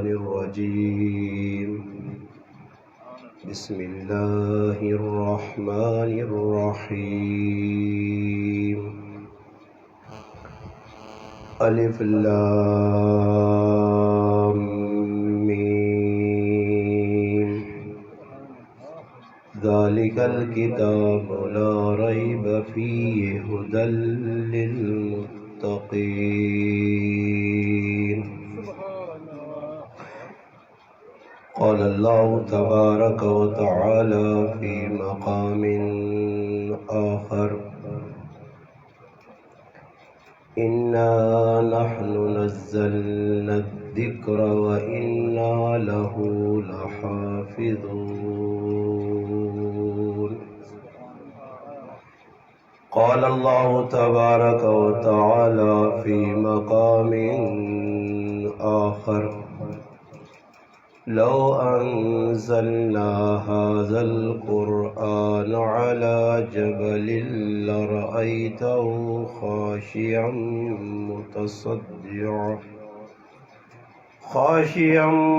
الرجيم بسم الله الرحمن الرحيم الف لام میم ذلك الكتاب لا ريب فيه هدى للمتقين قال الله تبارك وتعالى في مقام آخر إنا نحن نزلنا الذكر وإنا له لحافظون قال الله تبارك وتعالى في مقام آخر لو أنزلنا هذا القرآن على جبل لرأيته خاشعا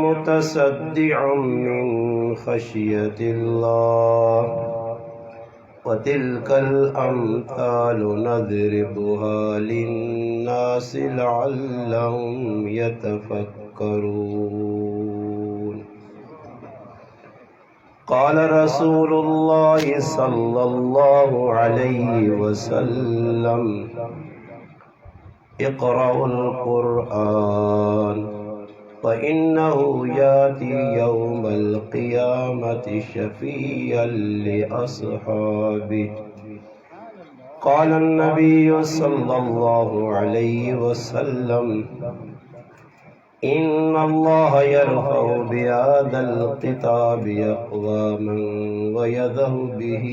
متصدعا من خشية الله وتلك الأمثال نضربها للناس لعلهم يتفكرون قال رسول الله صلى الله عليه وسلم اقرأوا القرآن فإنه يأتي يوم القيامة شفيعا لأصحابه قال النبي صلى الله عليه وسلم إن الله يرفع بهذا الكتاب أقواما ويذر به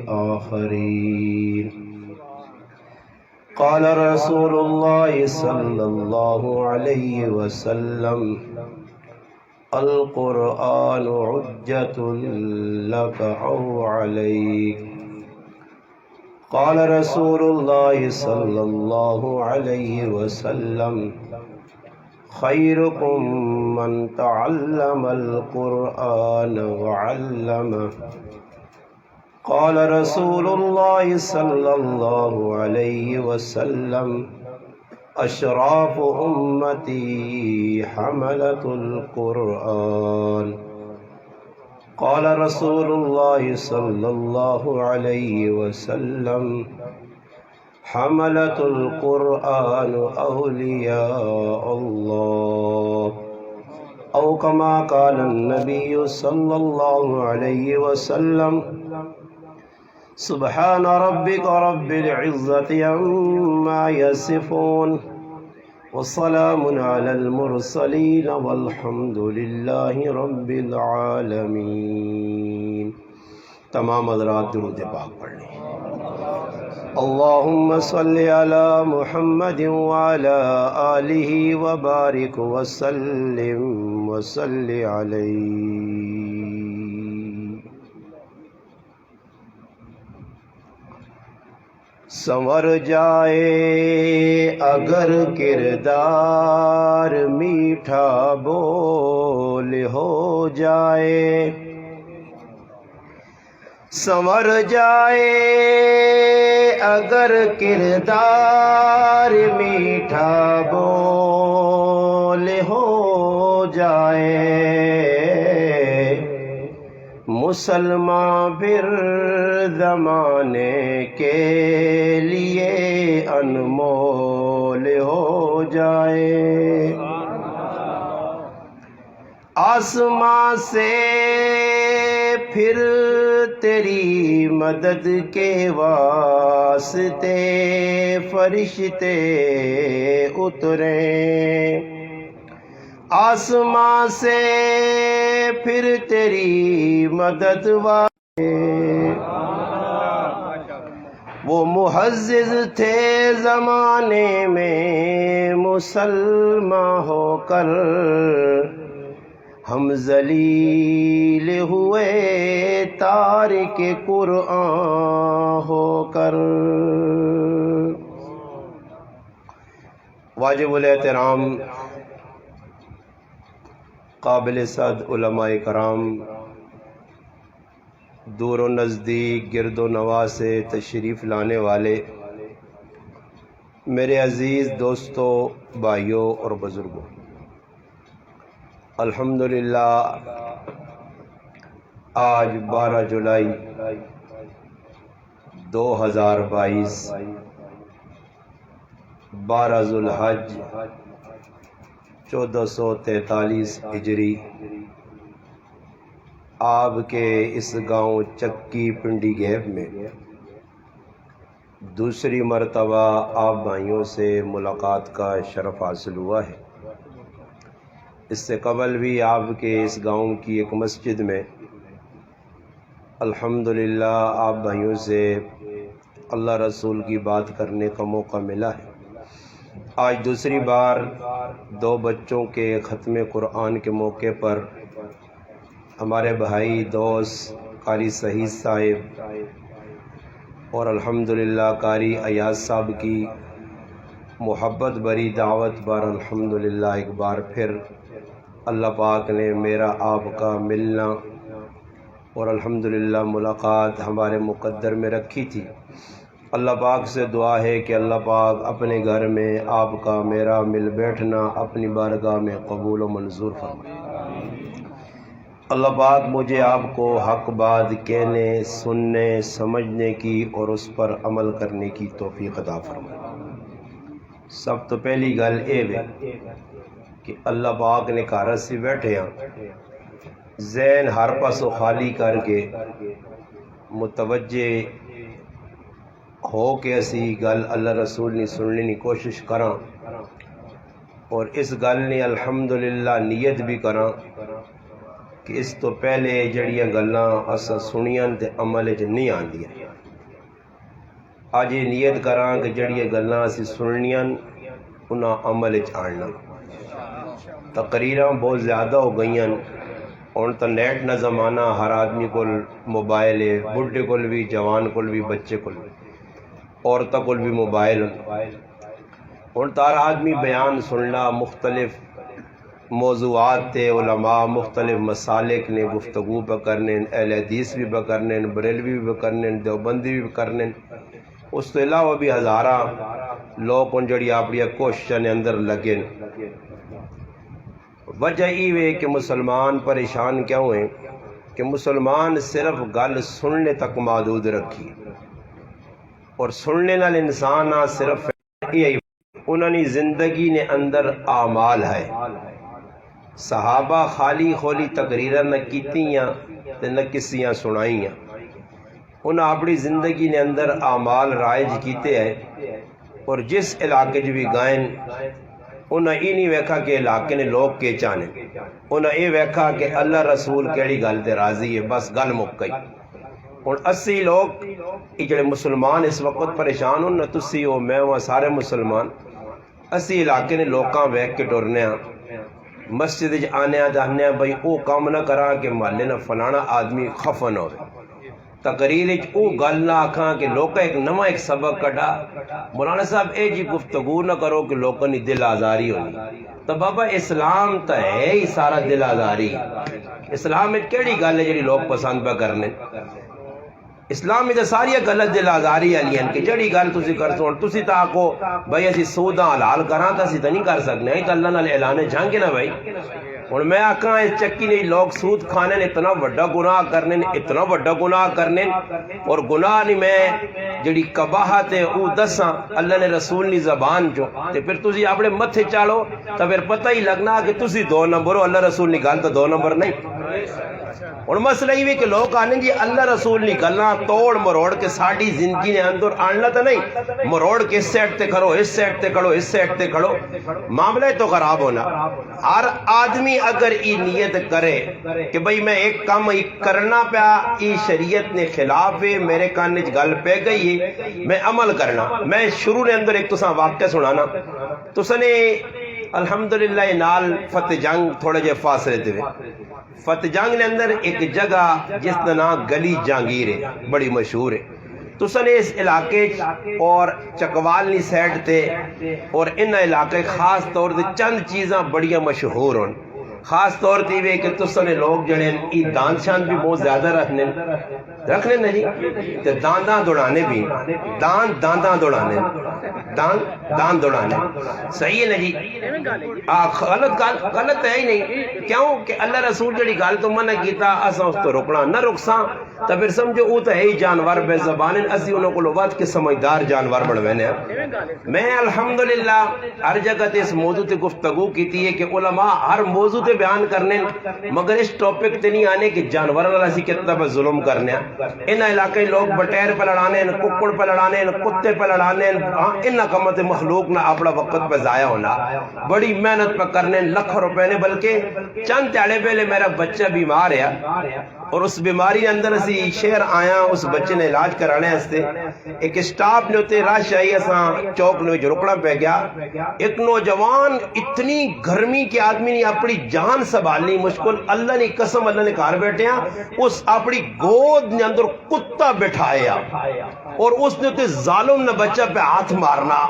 آخرين قال رسول الله صلى الله عليه وسلم القرآن حجة لك أو عليك قال رسول الله صلى الله عليه وسلم خيركم من تعلم القرآن وعلمه قال رسول الله صلى الله عليه وسلم أشراف أمتي حملة القرآن قال رسول الله صلى الله عليه وسلم حملة القرآن أولياء الله أو كما قال النبي صلى الله عليه وسلم سبحان ربك رب العزة عما يصفون وسلام على المرسلين والحمد لله رب العالمين تمام حضرات درود پاک پڑھ لیں اللهم صل على محمد وعلى آله وبارك وسلم وصل عليه سنور جائے اگر کردار میٹھا بول ہو جائے سنور جائے اگر کردار میٹھا بول ہو جائے مسلمان پھر زمانے کے لیے انمول ہو جائے آسمان سے پھر تیری مدد کے واسطے فرشتے اتریں آسمان سے پھر تیری مدد وہ معزز تھے زمانے میں مسلمان ہو کر ہم ذلیل ہوئے تارک قرآن ہو کر. واجب الاحترام قابل صد علماء کرام، دور و نزدیک، گرد و نواح سے تشریف لانے والے میرے عزیز دوستوں، بھائیوں اور بزرگوں، الحمدللہ آج 12 جولائی 2022، 12 ذوالحج 1443 ہجری، آپ کے اس گاؤں چکی پنڈی گیپ میں دوسری مرتبہ آپ بھائیوں سے ملاقات کا شرف حاصل ہوا ہے۔ اس سے قبل بھی آپ کے اس گاؤں کی ایک مسجد میں الحمدللہ آپ بھائیوں سے اللہ رسول کی بات کرنے کا موقع ملا ہے۔ آج دوسری بار 2 بچوں کے ختم قرآن کے موقع پر ہمارے بھائی دوست قاری سعید صاحب اور الحمدللہ قاری ایاز صاحب کی محبت بری دعوت پر الحمدللہ ایک بار پھر اللہ پاک نے میرا آپ کا ملنا اور الحمدللہ ملاقات ہمارے مقدر میں رکھی تھی۔ اللہ پاک سے دعا ہے کہ اللہ پاک اپنے گھر میں آپ کا میرا مل بیٹھنا اپنی بارگاہ میں قبول و منظور فرمائے۔ اللہ پاک مجھے آپ کو حق بات کہنے، سننے، سمجھنے کی اور اس پر عمل کرنے کی توفیق عطا فرمائے۔ سب تو پہلی گل یہ ہے کہ اللہ پاک نے کارج سے بیٹھے ہیں، ذہن ہر پاسوں خالی کر کے متوجہ ہو کے اسی گل اللہ رسول نے سننے کی کوشش کراں اور اس گل نے الحمدللہ نیت بھی کراں کہ اس تو پہلے جڑیاں گلاں اساں سنیاں تے عمل وچ نہیں آندیاں، اج یہ نیت کراں کہ جڑیاں گلاں اسی سننیاں انہاں عمل وچ آننا۔ تقریراں بہت زیادہ ہو گئیاں، ہن تو نیٹ نہ زمانہ، ہر آدمی کول موبائل ہے، بڈھے کول بھی، جوان کول بھی، بچے کول بھی، عورتوں کول بھی موبائل۔ ہن تو ہر آدمی بیان سننا، مختلف موضوعات تے علماء مختلف مسالک نے گفتگو پہ کرنے، اہل حدیث بھی پہ کرنے، بریلوی بھی پہ کرنے، دیوبندی بھی پہ کرنے، اس تو علاوہ بھی ہزاراں لوگ ان جڑی اپنی کوششاں نے اندر لگے۔ وجہ یہ ہے کہ مسلمان پریشان کیوں ہیں کہ مسلمان صرف گل سننے تک محدود رکھی، اور سننے نال انسان نہ صرف انہوں نے زندگی نے اندر اعمال ہے۔ صحابہ خالی خولی تقریراں نہ کیتیاں تے نہ کسیاں سنائیاں، انہاں اپنی زندگی نے اندر اعمال رائج کیتے ہیں، اور جس علاقے بھی گائیں انہاں یہ نہیں ویکھا کہ علاقے نے لوگ کے چاہنے، انہاں یہ ویکھا کہ اللہ رسول کیڑی گل تے راضی ہے، بس گل مک گئی۔ اور اسی لوگ جڑے مسلمان اس وقت پریشان ہوں نہ، تسی ہو، میں ہوں، سارے مسلمان اسی علاقے نے لوکاں ویکھ کے ٹرنے ہاں، مسجد آنے دہنے بھائی او کام نہ کرا کہ محلے نہ فلانا آدمی خفن ہوئے، تقریر او گل نہ آکھاں کہ لوکا ایک نواں ایک سبق کٹا، مولانا صاحب اے جی گفتگو نہ کرو کہ لوکاں نی دل آزاری ہونی۔ تو بابا اسلام تو ہے ہی سارا دل آزاری، اسلام میں کیڑی گل ہے جڑی لوگ پسند پہ کرنے؟ اسلام میں تو ساری غلط دل آزاری والی ہیں کہ جڑی گل تسی کر سو، تسی تو آکو بھائی اسی سوداں حلال کراں تو اسی تو نہیں کر سکنے، تو اللہ نال اعلان جنگ نا بھائی۔ اور میں آکھاں اس چکی نے لوگ سود کھانے نے اتنا بڑا گناہ کرنے، اتنا بڑا گناہ کرنے، اور گناہ نہیں میں جڑی قباحت ہے وہ دساں اللہ نے رسول نے زبان جو، تے پھر تسی اپنے متھے چاڑو تو پھر پتہ ہی لگنا کہ تسی 2 نمبر ہو، اللہ رسول نے گل تو 2 نمبر نہیں۔ اور مسئلہ یہ بھی کہ لوگ آنے جی اللہ رسول نے گلاں توڑ مروڑ کے ساڑی زندگی نے اندر آننا تو نہیں، مروڑ کے اس سیٹ تے کھڑو، اس سیٹ تے کھڑو، اس سیٹ تے کھڑو، معاملہ تو خراب ہونا۔ ہر آدمی اگر یہ نیت کرے کہ بھئی میں ایک کام کرنا پیا، یہ شریعت نے خلاف ہے، میرے کان وچ گل پہ گئی ہے، میں عمل کرنا۔ میں شروع نے اندر ایک تساں واقعہ سنانا، تساں نے الحمدللہ نال فتح جنگ تھوڑے جے فاصلے تے فتح جنگ نے اندر ایک جگہ جس کا نام گلی جہانگیر ہے، بڑی مشہور ہے۔ تو سن اس علاقے اور چکوالی سائڈ تے اور ان علاقے خاص طور تے چند چیزاں بڑیاں مشہور ہوں۔ خاص طور تے کہ تسنے لوگ جڑے ای دان شان بھی بہت زیادہ رکھنے نہیں تے دانداں دوڑانے بھی دانداں دوڑانے دان دوڑانے صحیح ہے نا جی غلط ہے ہی نہیں کیوں کہ اللہ رسول جڑی گل تو منع کیتا اساں اس تو روکنا نہ رکساں تو پھر سمجھو او تو ہے ہی جانور بے زبان اسی انہوں کو لوات کے سمجھدار جانور بڑھوینے ہیں میں الحمدللہ ہر جگہ تے اس موضوع تے گفتگو کیتی ہے کہ علماء ہر موضوع تے بیان کرنے مگر اس ٹاپک تے نہیں آنے کہ جانور اللہ سی کتنا پہ ظلم کرنے ان علاقے لوگ بٹیر پہ لڑانے ککڑ پہ لڑانے کتے پہ لڑانے ان کمت مخلوق نہ اپنا وقت پہ ضائع ہونا بڑی محنت پہ کرنے لکھ روپے نے بلکہ چند تیڑے پہلے میرا بچہ بیمار ہے اور اس بیماری اندر اسی شہر آیا اس بچے نے علاج کرانے ہستے ایک سٹاف نے ہوتے راش آئی اساں چوک نے جو رکڑا پہ گیا ایک نوجوان اتنی گرمی کے آدمی نے اپنی جان سنبھالنی مشکل اللہ نے قسم اللہ نے کار بیٹھے ہیں اس اپنی گود نے اندر کتا بٹھایا اور اس نے ہوتے ظالم نے بچہ پہ ہاتھ مارنا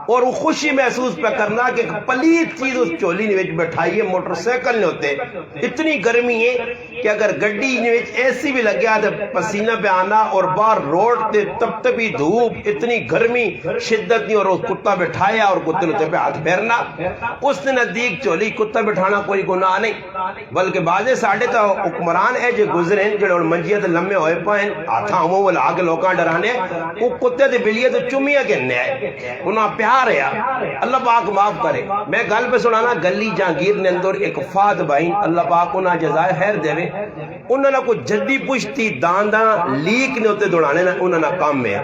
اور وہ خوشی محسوس پہ کرنا کہ پلیت چیز اس چولی نے بٹھائی ہے موٹر سیکل نے ہوتے اتنی گرمی ہے کہ اگر گڈی ایسی بھی لگ گیا تو پسینہ پہ آنا اور باہر روڈ تے تب تبی دھوپ اتنی گرمی شدت نہیں اور وہ کتا بٹھایا اور کتے نے پہ ہاتھ پھیرنا اس نے نزدیک چولی کتا بٹھانا کوئی گناہ نہیں بلکہ بعضے ساڑھے تا حکمران ہے جو گزرے ہیں جو منجیت لمحے ہوئے پائیں ہاتھاں ہوں وہ لاغ لوکاں ڈرانے وہ کتے دے بلیے تو چمیاں کہنے آئے انہاں پیار ہے اللہ پاک معاف کرے میں گل پہ سنانا گلی جہانگیر نے اندر ایک فات بھائیں اللہ پاک انہاں جزائے خیر دے انہوں نے کوئی جدی پشتی دانداں لیک نے ہوتے دوڑانے انہوں نے کام میں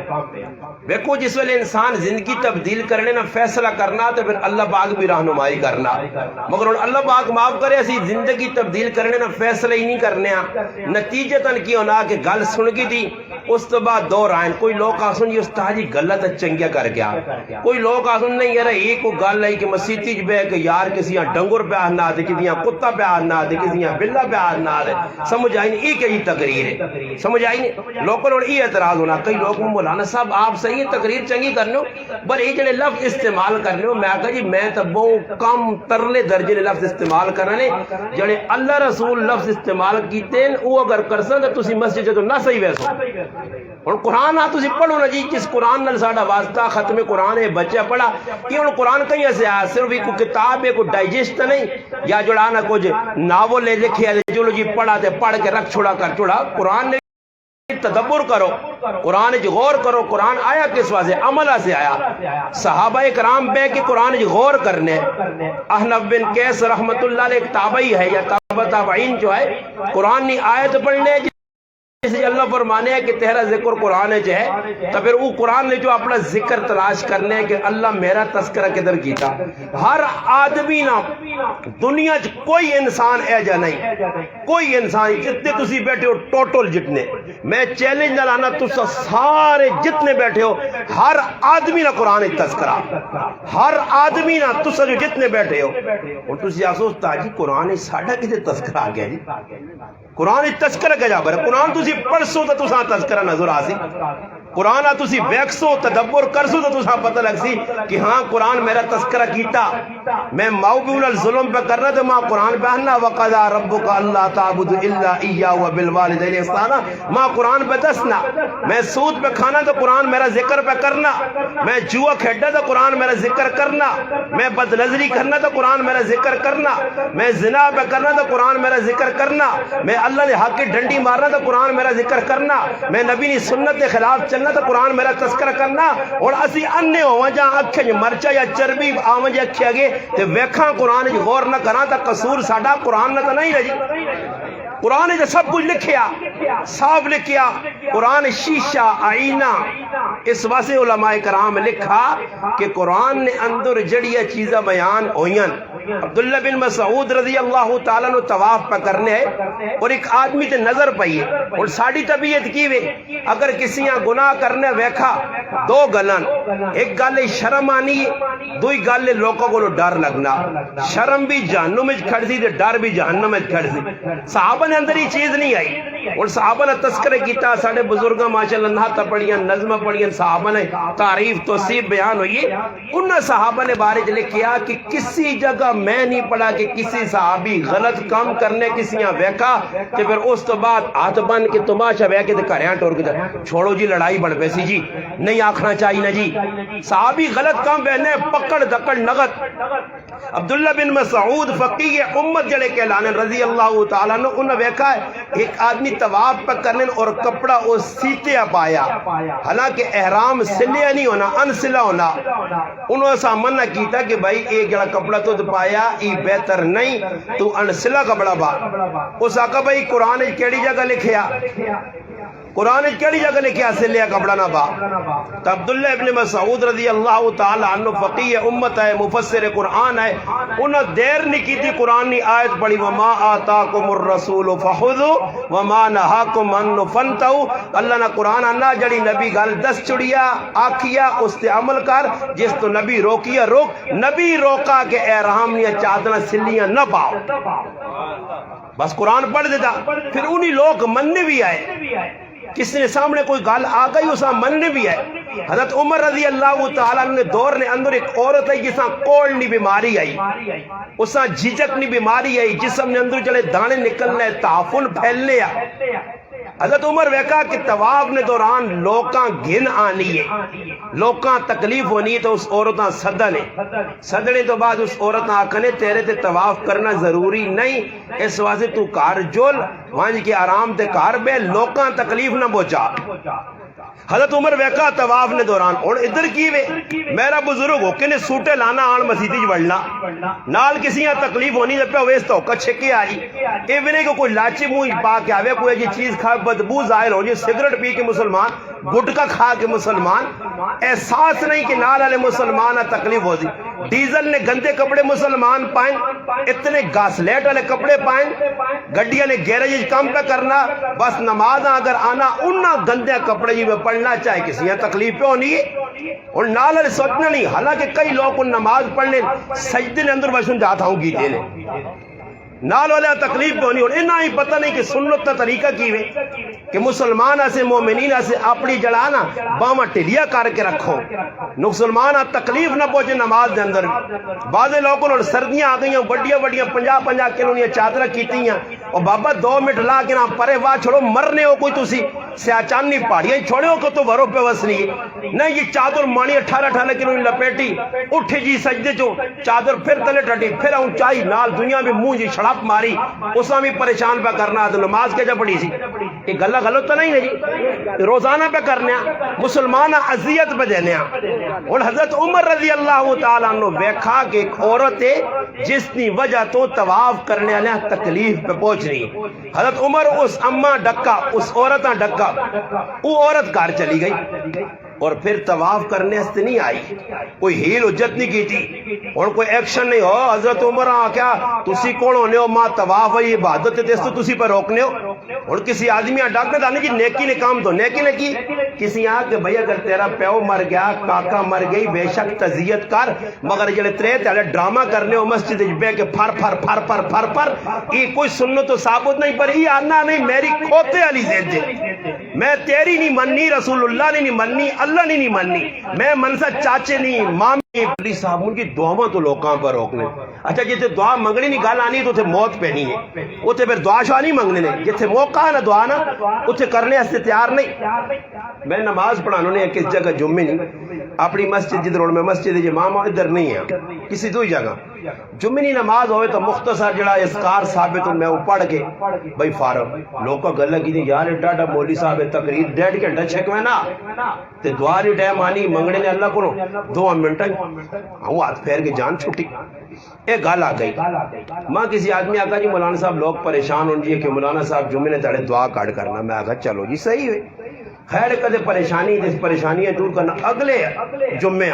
دیکھو جس ویلے انسان زندگی تبدیل کرنے نہ فیصلہ کرنا تو پھر اللہ پاک بھی رہنمائی کرنا مگر اللہ پاک معاف کرے اسی زندگی تبدیل کرنے نہ فیصلہ ہی نہیں کرنے نتیجتاً کی ہونا کہ گل سن گئی تھی اس تو بعد دور آئیں کوئی لوگ آسن یہ استاد جی غلط چنگیا کر گیا کوئی لوگ آسن نہیں یار یہ کوئی گل ہے کہ مسیتی بے کہ یار کسی ڈنگر پہ آنا دے کسی کتا پہ آنا دے کسی بلا پہ آنا دے سمجھ آئی نہیں یہ تقریر ہے سمجھ آئی نہیں لوگوں نے یہ اعتراض ہونا کئی لوگ مولانا صاحب آپ صحیح تقریر چنگی کرنے ہو پر یہ جڑے لفظ استعمال کرنے ہو میں کہا جی میں تو بہت کم ترلے درجے لفظ استعمال کرنے جڑے اللہ رسول لفظ استعمال کیتے ہیں وہ اگر کرسن تو تسی مسجد تو نہ صحیح ویسو اور قرآن آ تسی پڑھو نا جی جس قرآن نال ساڈا واسطہ ختم قرآن ہے بچہ پڑھا یہ ہن قرآن کہیں سے آیا صرف ایک کتاب ہے کوئی ڈائجسٹ نہیں یا جڑا نا کچھ ناول لکھیا چلو جی پڑھا تے پڑھ کے رکھ چھوڑا کر چھوڑا قرآن نے تدبر کرو قرآن غور کرو قرآن آیا کس واسطے عملہ سے آیا صحابہ کرام بے کہ قرآن غور کرنے احنف بن قیس رحمت اللہ علیہ ایک تابعی ہے یا تابعین جو ہے قرآن نے آیت پڑھنے جیسے اللہ فرمانے ہے کہ تیرا ذکر قرآن ہے جو ہے تو پھر وہ قرآن نے جو اپنا ذکر تلاش کرنے کہ اللہ میرا تذکرہ کدھر کیتا ہر آدمی نہ دنیا کوئی انسان ایجا نہیں کوئی انسان جتنے تسی بیٹھے ہو ٹوٹل جتنے میں چیلنج نہ لانا تسا سارے جتنے بیٹھے ہو ہر آدمی نہ قرآن تذکرہ ہر آدمی نہ تسا جو جتنے بیٹھے ہو اور تسی آسوس تاجی قرآن ساڑھا کسے تذکرہ آ گیا جی قرآن تذکرہ کیا جا ہے قرآن تسی پڑھسو تو تسا تذکرہ نظر آسی قرآن تسی ویکسو تدبر کرسو تو تسا پتہ لگ سی کہ ہاں قرآن میرا تذکرہ کیتا میں موبول الظلم پہ کرنا تو ماں قرآن پہ آنا وَقَضَى رَبُّكَ أَلَّا تَعْبُدُ إِلَّا إِيَّاهُ وَبِالْوَالِدَيْنِ إِحْسَانًا ماں قرآن پہ دسنا میں سود پہ کھانا تو قرآن میرا ذکر پہ کرنا میں جوا کھیڑنا تو قرآن میرا ذکر کرنا میں بدنظری کرنا تو قرآن میرا ذکر کرنا میں زنا پہ کرنا تو قرآن میرا ذکر کرنا میں اللہ نے حق کی ڈنڈی مارنا تو قرآن میرا ذکر کرنا میں نبی نے سنت کے خلاف چلنا تو قرآن میرا تذکرہ کرنا اور اسی انے ہوا جہاں اکھیں مرچا یا چربی آمن جے اکھے آگے تے ویکھاں قرآن غور نہ کرا تا قصور ساڈا قرآن نہ تا نہیں رہی قرآن جو سب کچھ لکھیا صاف لکھیا قرآن شیشہ آئینہ اس واسطے علماء کرام لکھا کہ قرآن نے اندر جڑیا چیزیں بیان ہوئیں عبداللہ بن مسعود رضی اللہ تعالیٰ نے طواف پہ کرنے ہے اور ایک آدمی تے نظر پئی ہے اور ساڑی طبیعت کی وے اگر کسی گناہ کرنے ویکھا دو گلن ایک گل شرم آنی دوئی گل لوگوں کو ڈر لگنا شرم بھی جہنم میں کھڑ سی تے ڈر بھی جہنم میں کھڑ سی صحابہ نے اندر ہی چیز نہیں آئی اور صحابہ نے تذکرہ کیتا ساڑھے بزرگاں ماشاءاللہ نہتا پڑھیاں نظمہ پڑھیاں صحابہ نے تعریف توصیف بیان ہوئی انہاں صحابہ نے بارے جلے کیا کہ کسی جگہ میں نہیں پڑھا کہ کسی صحابی غلط کام کرنے کسیاں ویکا کہ پھر اس تو بعد ہاتھ بن کے تماشا ویکے تے کریاں ٹور کے چھوڑو جی لڑائی بڑھ پیسی جی نہیں آکھنا چاہیے نا جی صحابی غلط کام بہنے پکڑ دکڑ نغت عبداللہ بن مسعود فقیہ امت جڑے کہلانے رضی اللہ تعالیٰ نے انہوں نے ویکھا ہے ایک آدمی طواف پر کرنے اور کپڑا اس سیتے پایا حالانکہ احرام سلیا نہیں ہونا انسلا ہونا انہوں نے سامنا کیتا کہ بھائی ایک جڑا کپڑا تو پایا ای بہتر نہیں تو انسلا کپڑا با اس آقا بھائی قرآن کیڑی جگہ لکھیا قرآن کیڑی جگہ لکھیا سلیا کپڑا نہ با تو عبداللہ ابن مسعود رضی اللہ تعالی عنہ فقیہ امت ہے مفسر قرآن ہے انہوں دیر نہیں کی تھی قرآن کی آیت پڑھی وما آتاکم الرسول فخذوا وما نہاکم عنہ فانتہوا اللہ نے قرآن اللہ جڑی نبی گل دس چڑیا آکھیا اس تے عمل کر جس تو نبی روکیا روک نبی روکا کہ احرام یا چادر سلیاں نہ پاؤ بس قرآن پڑھ دیتا پھر انہی لوگ مننے بھی آئے کس نے سامنے کوئی گال آ گئی اسا مننے بھی ہے حضرت عمر رضی اللہ تعالیٰ نے دور نے اندر ایک عورت ہے جسا کولنی بیماری آئی اسا جھجکنی بیماری آئی جسم نے اندر چلے دانے نکلنے تعفن پھیلنے حضرت عمر ویکا کہ طواف نے دوران لوکاں گھن آنی ہے لوکاں تکلیف ہونی ہے تو اس عورتاں صدنے صدنے تو بعد اس عورتاں آکھنے تیرے تے طواف کرنا ضروری نہیں اس واسطے تو کار جول وانج کے آرام تے کار بے لوکاں تکلیف نہ بوچا حضرت عمر ویکا طواف نے دوران اور ادھر کی وے میرا بزرگ ہو کہ نے سوٹے لانا آن مسیدی جوڑنا نال کسی یہاں تکلیف ہونی جب پہ ویستا ہو کچھ چھکے آئی ایونے کو کوئی لاچی موئی پا کے آوے کوئی جی چیز کھا بدبو ظاہر ہو جی سگریٹ پی کے مسلمان گٹکا کھا کے مسلمان احساس نہیں کہ نال والے مسلمان تکلیف ہو دی ڈیزل نے گندے کپڑے مسلمان پائیں اتنے گاسلیٹ والے کپڑے پائیں گڈیاں نے گیرج کام پہ کرنا بس نماز اگر آنا انہاں گندے کپڑے جی میں پڑھنا چاہے کسی یہاں تکلیف پہ ہونی اور نال والے سوچنا نہیں حالانکہ کئی لوگ ان نماز پڑھنے سجدے نے اندر بشن جاتا ہوں گیتے لے نال والے تکلیف پہ ہونی اور انہاں ہی پتہ نہیں کہ سنت تا طریقہ کیوے کہ مسلمان اسے مومنین اسے اپنی جڑانا باما ٹلیا کر کے رکھو مسلمان تکلیف نہ پہنچے نماز دے اندر بعض لوگوں اور سردیاں آ گئیاں بڑیاں بڑیاں 50 کلو نے چادر کیتی ہیں اور بابا 2 منٹ لا کے نہ پرے واہ چھوڑو مرنے ہو کوئی تسی سیاچانی پہاڑیاں چھوڑے ہو کو تو ورو پہ وسنی ہے نہیں یہ چادر مانی 18 کلو لپیٹی اٹھ جی سجدے چو چادر پھر تلے ٹٹی پھر اونچائی نال دنیا میں منہ جی چھڑپ ماری اسا بھی پریشان پہ کرنا تو نماز کے جب پڑھی سی یہ گلہ غلط تو نہیں ہے جی روزانہ پہ کرنے مسلمان اذیت پہ دینے اور حضرت عمر رضی اللہ تعالیٰ عنہ ویکھا کہ ایک عورت ہے جس کی وجہ تو طواف کرنے والے تکلیف پہ پہنچ رہی ہے حضرت عمر اس اماں ڈکا اس عورتاں ڈکا وہ عورت گھر چلی گئی اور پھر طواف کرنے سے نہیں آئی کوئی ہیل حجت نہیں کی تھی اور کوئی ایکشن نہیں ہو حضرت عمر کیا تسی کون ہونے ہو ماں طواف ہے یہ عبادت ہے تو تسی پر روکنے ہو اور کسی آدمی ڈاکٹر دانے کی نیکی نے کام تو نیکی نے کی کسی آ کہ بھئی اگر تیرا پیو مر گیا کاکا مر گئی بے شک تزیت کر مگر جڑے ترے تے ڈرامہ کرنے ہو مسجد بے کے پھر پھر پھر پھر پھر پھر یہ کوئی سنت تو ثابت نہیں پر یہ آنا نہیں میری کھوتے والی زید میں تیری نہیں مننی رسول اللہ نے نہیں مننی اللہ نے نہیں مننی میں منسا چاچے نہیں ماں بڑی صاحب ان کی دعاواں تو لوکاں پر روکنے اچھا جیسے دعا منگنی نہیں گل آنی تو اتنے موت پینی ہے اتنے پھر دعا شاہ نہیں منگنے نے جیسے موقع نہ دعا نا اتنے کرنے سے تیار نہیں میں نماز پڑھانا نے کس جگہ جمعے نہیں اپنی مسجد جدھر روڈ میں مسجد امام ادھر نہیں ہے کسی دوئی جگہ جمعی نماز ہوئے تو مختصر جڑا اسکار ثابت میں وہ پڑھ کے بھائی فارغ لوگ کا گلہ کی یار ڈاڈا مولوی صاحب تقریر 1.5 گھنٹہ چھک میں نا تے دعا دی ٹائم آنی منگنے نے اللہ کو 2 منٹ ہوں ہاتھ پھیر کے جان چھٹی ایک گل آ گئی ماں کسی آدمی آگا جی مولانا صاحب لوگ پریشان ہوں جی کہ مولانا صاحب جمعے نے تڑے دعا کارڈ کرنا میں آگا چلو جی صحیح ہے خیر کدے پریشانی جس پریشانی دور کرنا اگلے جمعے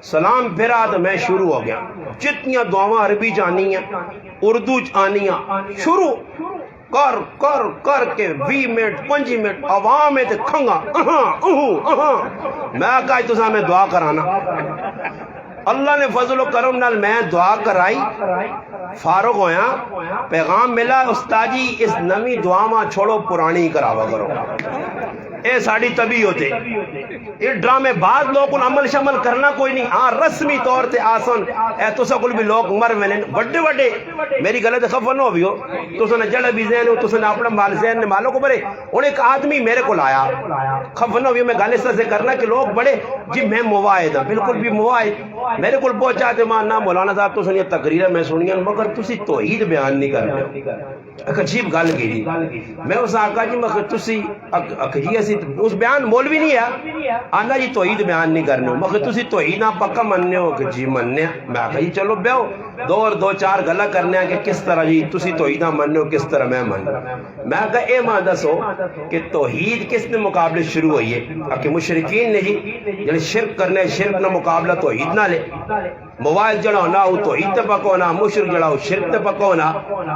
سلام پھرا تو میں شروع ہو گیا جتنی دعاواں عربی جانی ہیں اردو جانی ہیں شروع کر کر کر کے 20 منٹ 25 منٹ عوام تے کھنگا میں کہا تساں میں دعا کرانا اللہ نے فضل و کرم نال میں دعا کرائی فارغ ہویا پیغام ملا استاد جی اس نویں دعا ماں چھوڑو پرانی کراوا کرو اے ساڑی طبی ہوتے یہ ڈرامے بعد لوگ عمل شمل کرنا کوئی نہیں. ہاں رسمی طور تے آسن اے تو سکل بھی لوگ مر ویلن بڑے بڑے میری غلط خفر نہ ہوئی ہو تو سن جڑ بھی ذہن ہو تو سن اپنا مال ذہن نے مالوں کو برے. اور ایک آدمی میرے کو لایا خفر نہ ہوئی میں گل اس طرح سے کرنا کہ لوگ بڑے جی میں مواعد ہوں بالکل بھی مواعد میرے کو پہنچا دے ماں مولانا صاحب تو سن یہ تقریر میں سنیا مگر تسی توحید بیان نہیں کر رہے. ایک عجیب گل کی میں اس آقا جی مگر تسی جی اسی اس بیان مولوی نہیں ہے آندا جی توحید بیان نہیں کرنے ہو مگر تسی توحید نہ پکا مننے ہو کہ جی مننے. میں آخا جی چلو بیاو دو چار گلا کرنے ہیں کہ کس طرح جی تسی توحید نہ مننے ہو کس طرح میں من. میں کہا اے ماں دسو کہ توحید کس نے مقابلے شروع ہوئی ہے کہ مشرکین نے جی جڑے شرک کرنے شرک نہ مقابلہ توحید نہ لے موائد جڑا ہونا وہ توحید تے پکا ہونا مشرک جڑا ہو شرک تے پکا ہونا.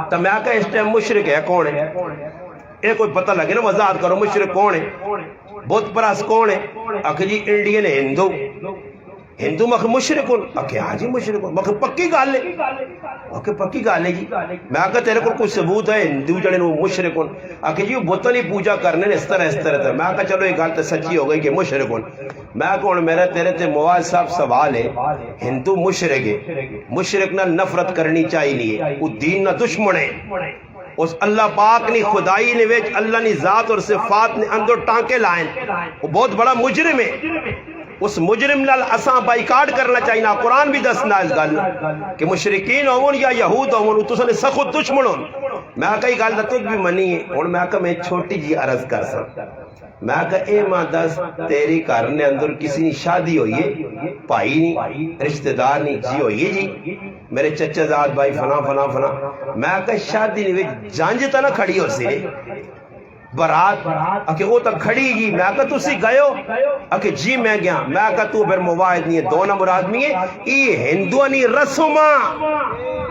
تو میں کہا اس ٹائم مشرک ہے کون ہے اے کوئی پتہ لگے نا وضاحت کرو مشرک کون ہے بت پرست کون ہے. آخر جی انڈین ہندو ہندو مخ مشرک آخر ہاں جی مشرک مخ پکی گل ہے آخر پکی گل ہے جی. میں آخر تیرے کو کوئی ثبوت ہے ہندو جڑے وہ مشرک آخر جی وہ بتوں کی پوجا کرنے اس طرح سے. میں آخر چلو یہ گل تو سچی ہو گئی کہ مشرک میں کون میرا تیرے تے مواد صاحب سوال ہے ہندو مشرک ہے مشرک نہ نفرت کرنی چاہیے وہ دین نہ دشمن ہے. اس اللہ پاک نے خدائی نے ویچ اللہ نے ذات اور صفات نے اندر ٹانکے لائیں وہ بہت بڑا مجرم ہے. اس مجرم نال اساں بائیکاٹ کرنا چاہیے. قرآن بھی دسنا اس گل کہ مشرکین ہون یا یہود ہون تو سن سخت دشمن ہون. میں کئی گل تک بھی منی ہے اور میں کہا میں چھوٹی جی عرض کر سکتا. میں کہا اے ماں دس تیری گھر نے اندر کسی نے شادی ہوئی ہے بھائی نہیں رشتہ دار نہیں جی ہوئی ہے جی میرے چچا زاد بھائی فنا فنا فنا. میں کہا شادی نہیں جانج تو نہ کھڑی ہو سی برات اکھے وہ تک کھڑی گی. میں کہا تسی گئے ہو اکھے جی میں گیا. میں کہا تو پھر مواعد نہیں ہے دو نمبر آدمی ہے ای ہندوانی رسوماں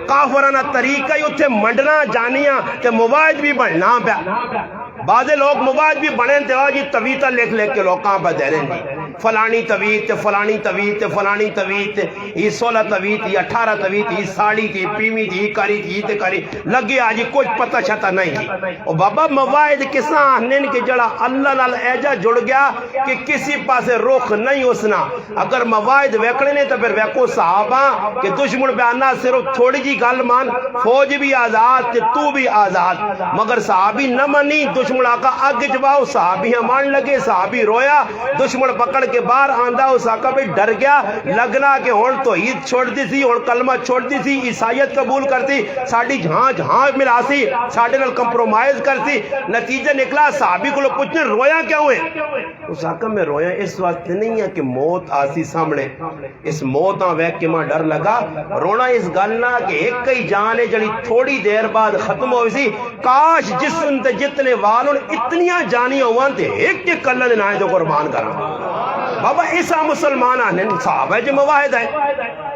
کافرانہ طریقہ ہی اتھے منڈنا جانیاں تے مواعد بھی بڑھنا پیا. بعض لوگ مواعد بھی بڑھیں تے جی تویتہ لکھ لکھ کے لوگ کہاں پہ دے رہے ہیں فلانی تویت تے فلانی تویت تے فلانی تویت یہ 16 تویت یہ 18 تویت یہ ساڑی تھی پیمی تھی کری تھی تے کری لگی آجی کچھ پتہ چھتا نہیں تھی. اور بابا مواعد کساں آہنین کے جڑا اللہ لال ایجا جڑ گیا کہ کسی پاسے رخ نہیں اسنا. اگر مواعد ویکڑے نے تو پھر ویکو صحابہ کہ دشمن بیانا صرف تھوڑی جی گل مان فوج بھی آزاد تے تو بھی آزاد مگر صحابی نہ منی دشمن آقا آگے جباؤ صحابی مان لگے صحابی رویا دشمن پکڑ کے باہر آندہ اس آقا بھی ڈر گیا لگنا کہ ہون تو عید چھوڑ دی تھی ہون کلمہ چھوڑ دی تھی عیسائیت قبول کرتی ساڑھی جہاں ملا سی ساڑھے نال کمپرومائز کرتی. نتیجہ نکلا صحابی کو لوگ پوچھنے رویا کیا ہوئے. اس آقا میں رویا اس وقت نہیں ہے کہ موت آسی سامنے اس موت ویک کے ماں ڈر لگا رونا اس گلنا کہ ایک کئی جانے جڑی تھوڑی دیر بعد ختم ہوئی سی کاش جسم تے جتنے والوں اتنیاں جانی ہوان تے ایک کے کلن نائیں تو قربان کرا. بابا ایسا مسلمان آنے صحابہ جو مواحد ہیں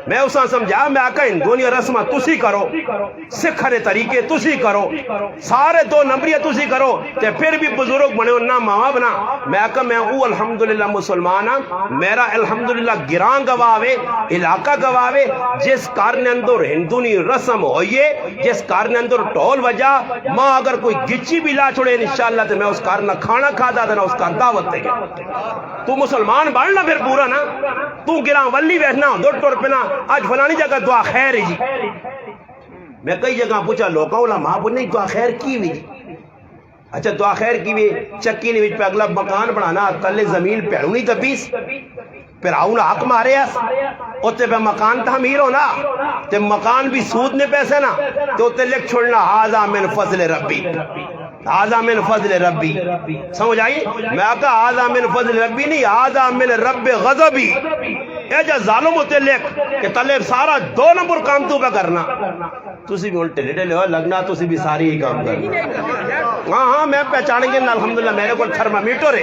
میں اساں سمجھا میں آقا ہندونی رسمہ تسی کرو سکھرے طریقے تسی کرو سارے دو نمبریہ تسی کرو تے پھر بھی بزرگ بنے نہ ماما بنا. میں آقا میں او الحمدللہ مسلمان میرا الحمدللہ گران گواوے علاقہ گواوے جس کارنے اندر ہندونی رسم ہوئیے جس کارنے اندر ٹول وجہ ماں اگر کوئی گچی بھی لا چھوڑے انشاءاللہ تے میں اس کارنا کھانا کھا دا دینا اس کار دعوت دے گا. تو مسلمان بڑھنا پھر پورا نا تو گران ولی بیٹھنا دو ٹور پنا آج فلانی جگہ دعا خیر جی. میں کئی جگہ پوچھا لوگاں علماء پوچھ نہیں دعا خیر کی ہوئی جی. اچھا دعا خیر کی ہوئی چکی نہیں پہ اگلا مکان بنانا تلے زمین پیڑوں نہیں تبیس پھر آؤں حق مارے اتے پہ مکان تعمیر ہونا تے مکان بھی سود نے پیسے نا تو تے لکھ چھوڑنا ھذا من فضل ربی ھذا من فضل ربی. سمجھ آئی میں کہا ھذا من فضل ربی نہیں ھذا من رب غضبی. اے جا ظالم ہوتے لکھ کہ تلے سارا 2 نمبر کام تو پہ کرنا تسی بھی الٹے لیٹے لے لگنا تسی بھی ساری ہی کام کرنا. ہاں میں پہچان گے الحمدللہ میرے کو تھرمامیٹر ہے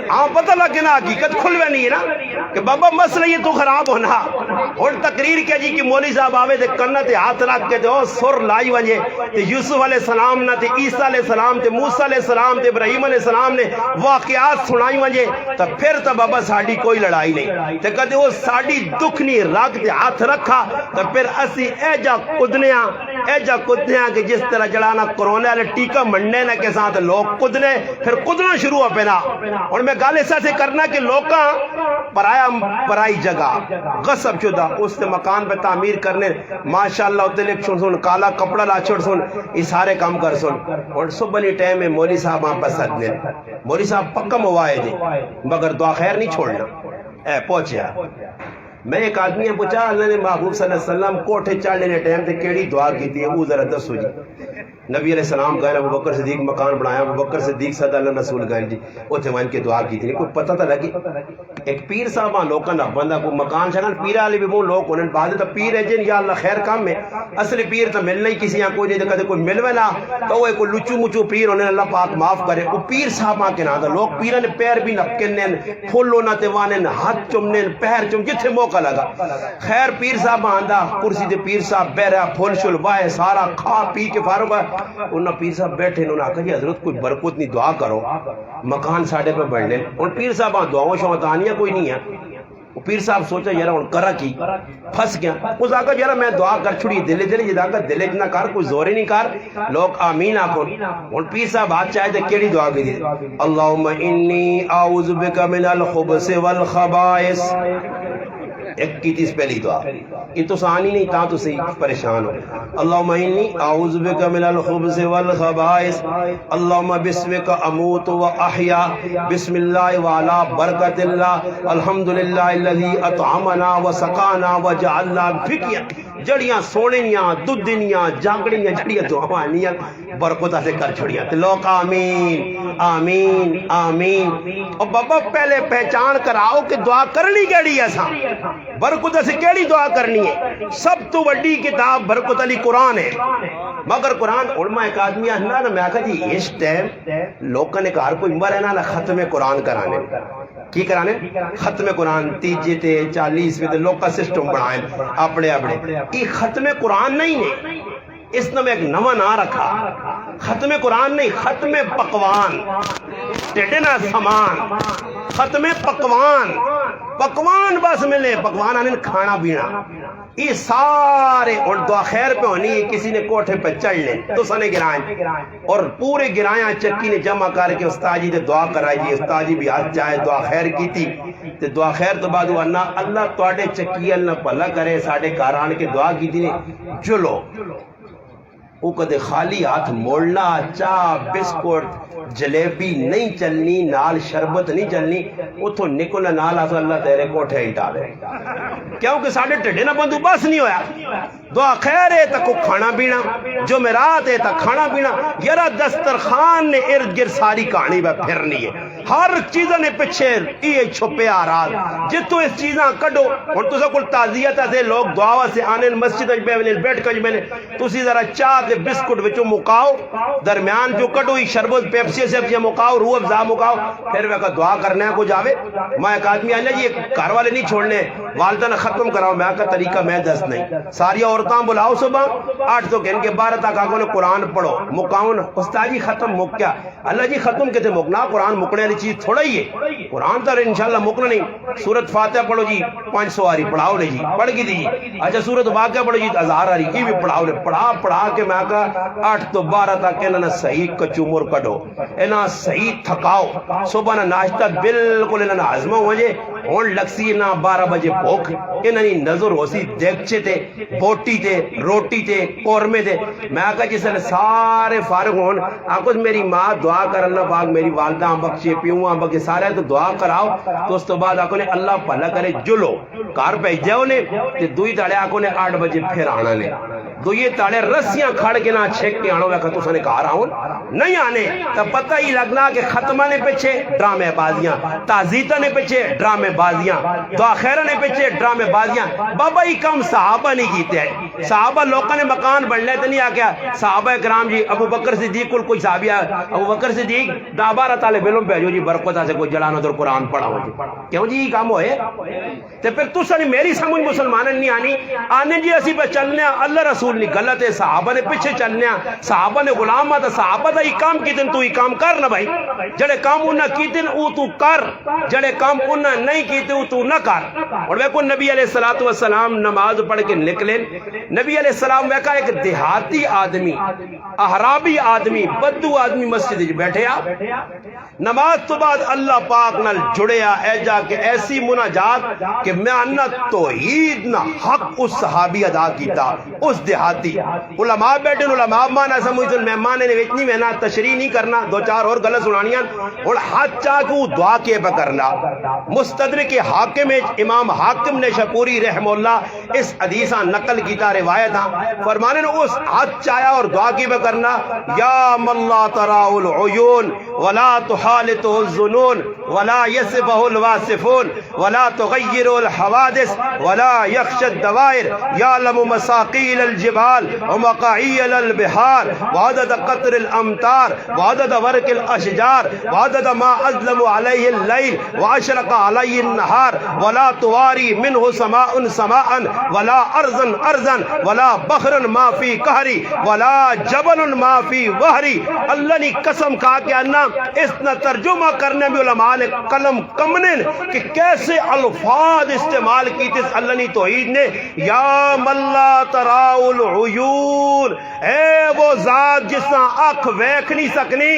ہاں پتہ لگ نا حقیقت کھلوے نہیں ہے نا کہ بابا مسئلہ یہ تو خراب ہونا. اور تقریر کیا جی کہ مولوی صاحب آوے دے کرنا تے ہاتھ رکھ کے دے سر لائی ونجے تے یوسف علیہ السلام نہ تے عیسیٰ علیہ السلام تے موسیٰ علیہ السلام تے ابراہیم علیہ السلام نے واقعات سنائی ونجے تو پھر تو بابا ساڑی کوئی لڑائی نہیں تے کہتے وہ ساڑی دکھ نہیں رکھ تے ہاتھ رکھا تو پھر اسی اے جا قدنیاں ایجا کدنے ہیں کہ جس طرح جڑانا کرونے والے ٹیکہ منڈے نے کے ساتھ لوگ کدنے پھر کدنا شروع ہو پینا. اور میں گال ایسا سے کرنا کہ لوکاں پرائی جگہ غصب شدہ اس نے مکان پہ تعمیر کرنے ماشاءاللہ ہوتے لکھ سن کالا کپڑا لا چھوڑ سن یہ سارے کام کر سن. اور صبح لی ٹائم میں مولی صاحب وہاں پر سدنے مولی صاحب پکا موائے دے مگر دعا خیر نہیں چھوڑنا. اے پہنچیا میں ایک آدمی نے پوچھا اللہ نے محبوب صلی اللہ علیہ وسلم کوٹھے چڑھنے نے ٹائم تے کیڑی دعا کی تھی وہ ذرا دسو جی. نبی علیہ السلام گئے ابو بکر صدیق مکان بنایا ابو بکر صدیق صلی اللہ رسول گئے جی اوتھے وان کے دعا کی تھی کوئی پتہ تھا لگی. ایک پیر صاحب لوکاں دا بندہ کو مکان چھنا پیر والے بھی وہ لوگ انہاں بعد تے پیر ہے جن یا اللہ خیر کام میں اصل پیر تو ملنا ہی کسی کوئی نہیں کدے کوئی ملوے نہ تو وہ کوئی لچو مچو پیر انہیں اللہ پاک معاف کرے. وہ پیر صاحب کے نا لوگ پیراں نے پیر بھی نپکنے پھول ہونا تے وانے ہاتھ چومنے پیر چوم جتھے موقع لگا. خیر پیر صاحب آندا کرسی تے پیر صاحب بیٹھا پھول شل وائے سارا کھا پی کے فارغ انہاں پیر صاحب بیٹھے انہوں نے کہا جی حضرت کوئی برکت نہیں دعا کرو مکان ساڑھے پہ بڑھنے. اور پیر صاحب دعاؤں شوطانیاں کوئی نہیں ہے. وہ پیر صاحب سوچا یارا ہوں کرا کی پھنس گیا. اس آگا یارا میں دعا کر چھڑی دلے دلے جدا کر دلے جنا کر کوئی زورے نہیں کر لوگ آمین آکھو. اور پیر صاحب ہاتھ چاہے تھے کیڑی دعا کی دی اللہم انی اعوذ بک من الخبث والخبائث. 31 پہلی دعا یہ تو سانی نہیں تا تو صحیح پریشان ہو. اللہم انی اعوذ بک من الخبث والخبائث اللہم بسمک اموت و احیا بسم اللہ وعلا برکت اللہ الحمدللہ الذی اطعمنا و سقانا و جعلنا فکیا. جڑیاں سونیاں دودھنیاں جانگڑیاں جڑیاں دعوانیاں برکتہ سے کر چھڑیاں تے لوگ آمین آمین آمین. اور بابا پہلے پہچان کر آؤ کہ دعا کرنی کیڑی ہے سا برکتہ سے کیڑی دعا کرنی ہے. سب تو بڑی کتاب برکت علی قرآن ہے مگر قرآن علماء ایک آدمی آنا نا میں آکھا جی اس ٹائم لوگوں نے کہا کوئی مر ہے نا ختم قرآن کرانے کی کرانے ختم قرآن 30 تے 40 میں لوگ کا سسٹم بنائیں اپنے یہ ختم قرآن نہیں ہے. اس نے میں ایک نواں نہ رکھا ختم قرآن نہیں ختم پکوان ٹیٹے نا سامان ختم پکوان پکوان بس ملے پکوان آنے کھانا پینا یہ سارے. اور دعا خیر پہ ہونی ہے کسی نے کوٹھے پہ چڑھ لیں تو سنے گرائیں اور پورے گرائیں چکی نے جمع کر کے استاد جی نے دعا کرائی جی استاد جی بھی ہاتھ چاہے دعا خیر کی تھی تے دعا خیر تو بعد اللہ تواڈے چکی اللہ بھلا کرے ساڈے گھر آن کے دعا کی تھی چلو وہ کدے خالی ہاتھ موڑنا چاہ بسکٹ جلیبی نہیں چلنی نال شربت نہیں چلنی اتھوں نکلنا نال آسا اللہ تیرے کوٹھے ہٹا دے کیونکہ ساڑھے ٹھڈے نہ بندو بس نہیں ہویا. دعا خیر ہے تک کھانا پینا جمعرات ہے تک کھانا پینا یرا دسترخوان نے ارد گرد ساری کہانی میں پھرنی ہے ہر چیزیں نے پیچھے یہ چھپے آ رہا جتو اس چیزیں کڈو. اور تو سا کل تعزیت ہے لوگ دعا سے آنے مسجد بیٹھ کر میں تو سی ذرا چاہ تے بسکٹ وچوں مکاؤ درمیان جو کڈو شربت پیپسی سے مکاؤ روح افزا مکاؤ پھر وہ دعا کرنا ہے کو جاوے. میں ایک آدمی آنا جی گھر والے نہیں چھوڑنے والدہ نے ختم کراؤ میں کا طریقہ میں دس نہیں ساری عورتاں بلاؤ صبح 8 تو گھن کے 12 تک آگوں نے قرآن پڑھو مکاؤن استاد جی ختم مک گیا اللہ جی ختم کتے مکنا قرآن مکنے والی چیز تھوڑا ہی ہے قرآن تو انشاءاللہ مکنا نہیں. سورت فاتحہ پڑھو جی 500 آ رہی پڑھاؤ لے جی پڑھ کی دی جی. اچھا سورت واقعہ پڑھو جی 1000 آ رہی کی بھی پڑھاؤ لے پڑھا کے میں کہا 8 تو 12 تک انہوں نے صحیح کچومر کڈو انہاں صحیح تھکاؤ صبح نہ ناشتہ بالکل انہوں نے ہضم ہو جائے ہون لگسی نہ 12 بجے بھوک انہوں نے نظر ہو سی دیکچے تے بوٹی تے روٹی تے قورمے تے. میں کہا جس نے سارے فارغ ہون آکھو میری ماں دعا کر اللہ پاک میری والدہ بخشے پیوں بخشے سارے تو دعا کراؤ تو اس تو بعد آکھو نے اللہ بھلا کرے جلو کار بھیج جاؤ نے تے دوئی تاڑے آکھو نے 8 بجے پھر آنا نے دوئی تاڑے رسیاں کھڑ کے نہ چھک کے آنو ویکھا تو سنے کار آؤں نہیں آنے تو پتہ ہی لگنا کہ ختمہ نے پیچھے ڈرامے بازیاں تعزیتہ نے پیچھے ڈرامے بازیاں دعا خیرہ نے پیچھے ڈرامے بازیاں. بابا ہی کم صحابہ نہیں کیتے ہیں صحابہ لوگوں نے مکان بڑھ لے تو نہیں آکیا صحابہ اکرام جی ابو بکر صدیق کوئی صحابی ابو بکر صدیق 10-12 طالب علم بھیجو جی برکتہ سے کوئی جلانا تو قرآن پڑھاؤ جی کیوں جی یہ کام ہوئے تو پھر تو سنی میری سمجھ مسلمان نہیں آنے جی اسی پہ چلنے اللہ رسول نہیں غلط ہے صحابہ نے پیچھے چلنے صحابہ نے غلام آتا صحابہ دا یہ کام کی دن تو یہ کام کر نہ بھائی جڑے کام انہاں کی دن او تو کر جڑے کام انہاں نہیں کی دن تو نہ کر. اور وہ نبی علیہ الصلوۃ والسلام نماز پڑھ کے نکلے نبی علیہ السلام ویکا ایک دیہاتی آدمی احرابی آدمی بدو آدمی مسجد وچ بیٹھیا نماز تو بعد اللہ پاک نال جڑیا اے جا کے ایسی مناجات کہ میں انہ توحید نہ حق اس صحابی ادا کیتا اس دیہاتی علماء بیٹھے علماء مانا سمجھتے مہمان نے اتنی میں نہ تشریح نہیں کرنا دو چار اور غلط سنانیاں اور ہاتھ چاہ کو دعا کے پہ کرنا مستدرک حاکم امام حاکم نے شپوری رحم اللہ اس حدیثاں نقل کیتا روایتاں فرمانے نے اس ہاتھ چایا اور دعا کی پہ کرنا یا من لا تراء العیون ولا تحالطه الظنون ولا يصفه الواصفون ولا تغير الحوادث ولا يخشى الدوائر يعلم مساقيل الجبال ومقاعيل البحار وعدد قطر الامطار وعدد ورق الاشجار وعدد ما اظلم عليه الليل واشرق عليه النهار ولا تواري منه سماء سماء ولا ارضا ارضا ولا بحر ما في قهري ولا جبل ما في وهري اللہ نے قسم کھا کے انا اس نہ ترجمہ کرنے میں علماء نے قلم کمنے کہ کیسے الفاظ استعمال کی تھے اللہ نے توحید نے یا من لا تراء العیون اے وہ ذات جس نہ آنکھ ویکھ نہیں سکنی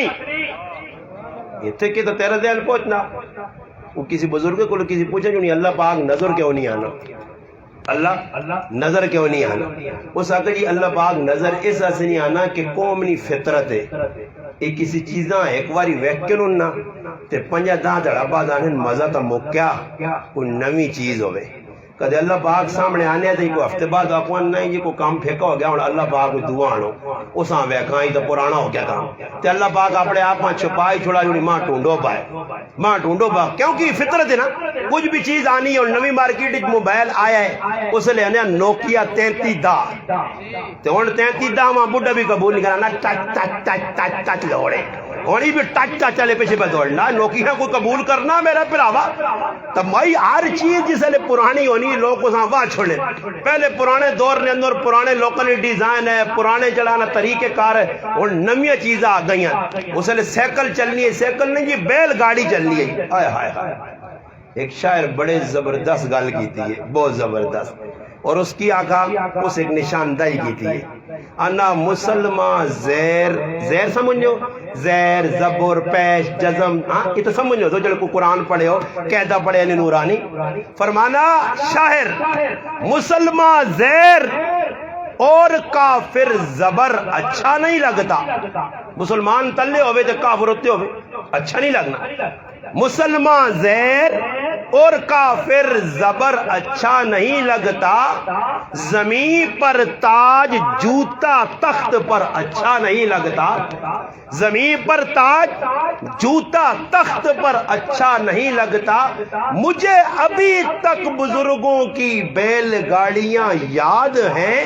یہ تھے کہ تو تیرا دل پہنچنا وہ کسی بزرگ کو کسی پوچھے جو نہیں اللہ پاک نظر کیوں نہیں آنا اللہ نظر کیوں نہیں آنا اس آقا جی اللہ پاک نظر اس سے نہیں آنا کہ قوم نہیں فطرت ہے ایک کسی چیزاں ایک واری ویکن اننا تے پنجا داں دڑا بعد آنے مزہ تا مکیا کوئی نوی چیز ہوئے کدے اللہ پاک سامنے آنے تھے کوئی ہفتے بعد اکوان نہیں جی کوئی کام پھیکا ہو گیا اور اللہ پاک کوئی دعا آنو اس آن ویکھائیں تو پرانا ہو گیا کام تے اللہ پاک اپنے آپ میں چھپائی چھوڑا جو ماں ٹونڈو پائے کیونکہ فطرت ہے نا کچھ بھی چیز آنی ہے اور نوی مارکیٹ موبائل آیا ہے اس لئے آنے نوکیا 3310 تے ہون 3310 ماں بڑھا بھی قبول نہیں کرنا ٹچ لوڑے ہونی بھی ٹچ چلے پیچھے پہ دوڑنا نوکیا کو قبول کرنا میرا پراوا تب مائی ہر چیز جس لئے پرانی ہونی لوگ کو ساں واہ چھوڑے پہلے پرانے دور نے اندر پرانے لوکل ڈیزائن ہے پرانے چلانا طریقے کار ہے اور نمیاں چیزیں آ گئی ہیں اس لئے سیکل چلنی ہے سیکل نہیں جی بیل گاڑی چلنی ہے آئے ہائے ہائے ایک شاعر بڑے زبردست گل کی تھی بہت زبردست اور اس کی آقا اس ایک نشاندہی کی تھی انا مسلمان زیر سمجھو زیر زبر پیش جزم یہ تو سمجھو تو جب کو قرآن پڑھے ہو قیدہ پڑھے یعنی نورانی فرمانا شاعر مسلمان زیر اور کافر زبر اچھا نہیں لگتا مسلمان تلے ہوئے تو کافر ہوتے ہوئے اچھا نہیں لگنا مسلمان زیر اور کافر زبر اچھا نہیں لگتا زمین پر تاج جوتا تخت پر اچھا نہیں لگتا زمین پر تاج جوتا تخت پر اچھا نہیں لگتا مجھے ابھی تک بزرگوں کی بیل گاڑیاں یاد ہیں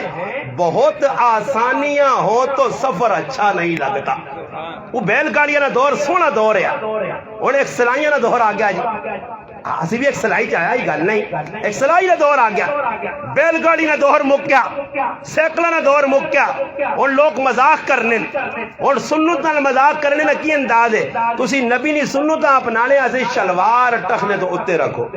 بہت آسانیاں ہو تو سفر اچھا نہیں لگتا وہ بیل گاڑیاں نہ دور سونا دور ہے اور ایک سلائیاں نہ دور آ گیا جی اسی بھی ایک سلائی چاہیا ہی گل نہیں ایک سلائی نہ دور آ گیا بیل گاڑی نہ دور مک گیا سیکلہ نہ دور مک گیا اور لوگ مذاق کرنے اور سنت نہ مذاق کرنے نہ کی انداز ہے تسی نبی نہیں سنت اپنانے ایسے شلوار ٹخنے تو اتے رکھو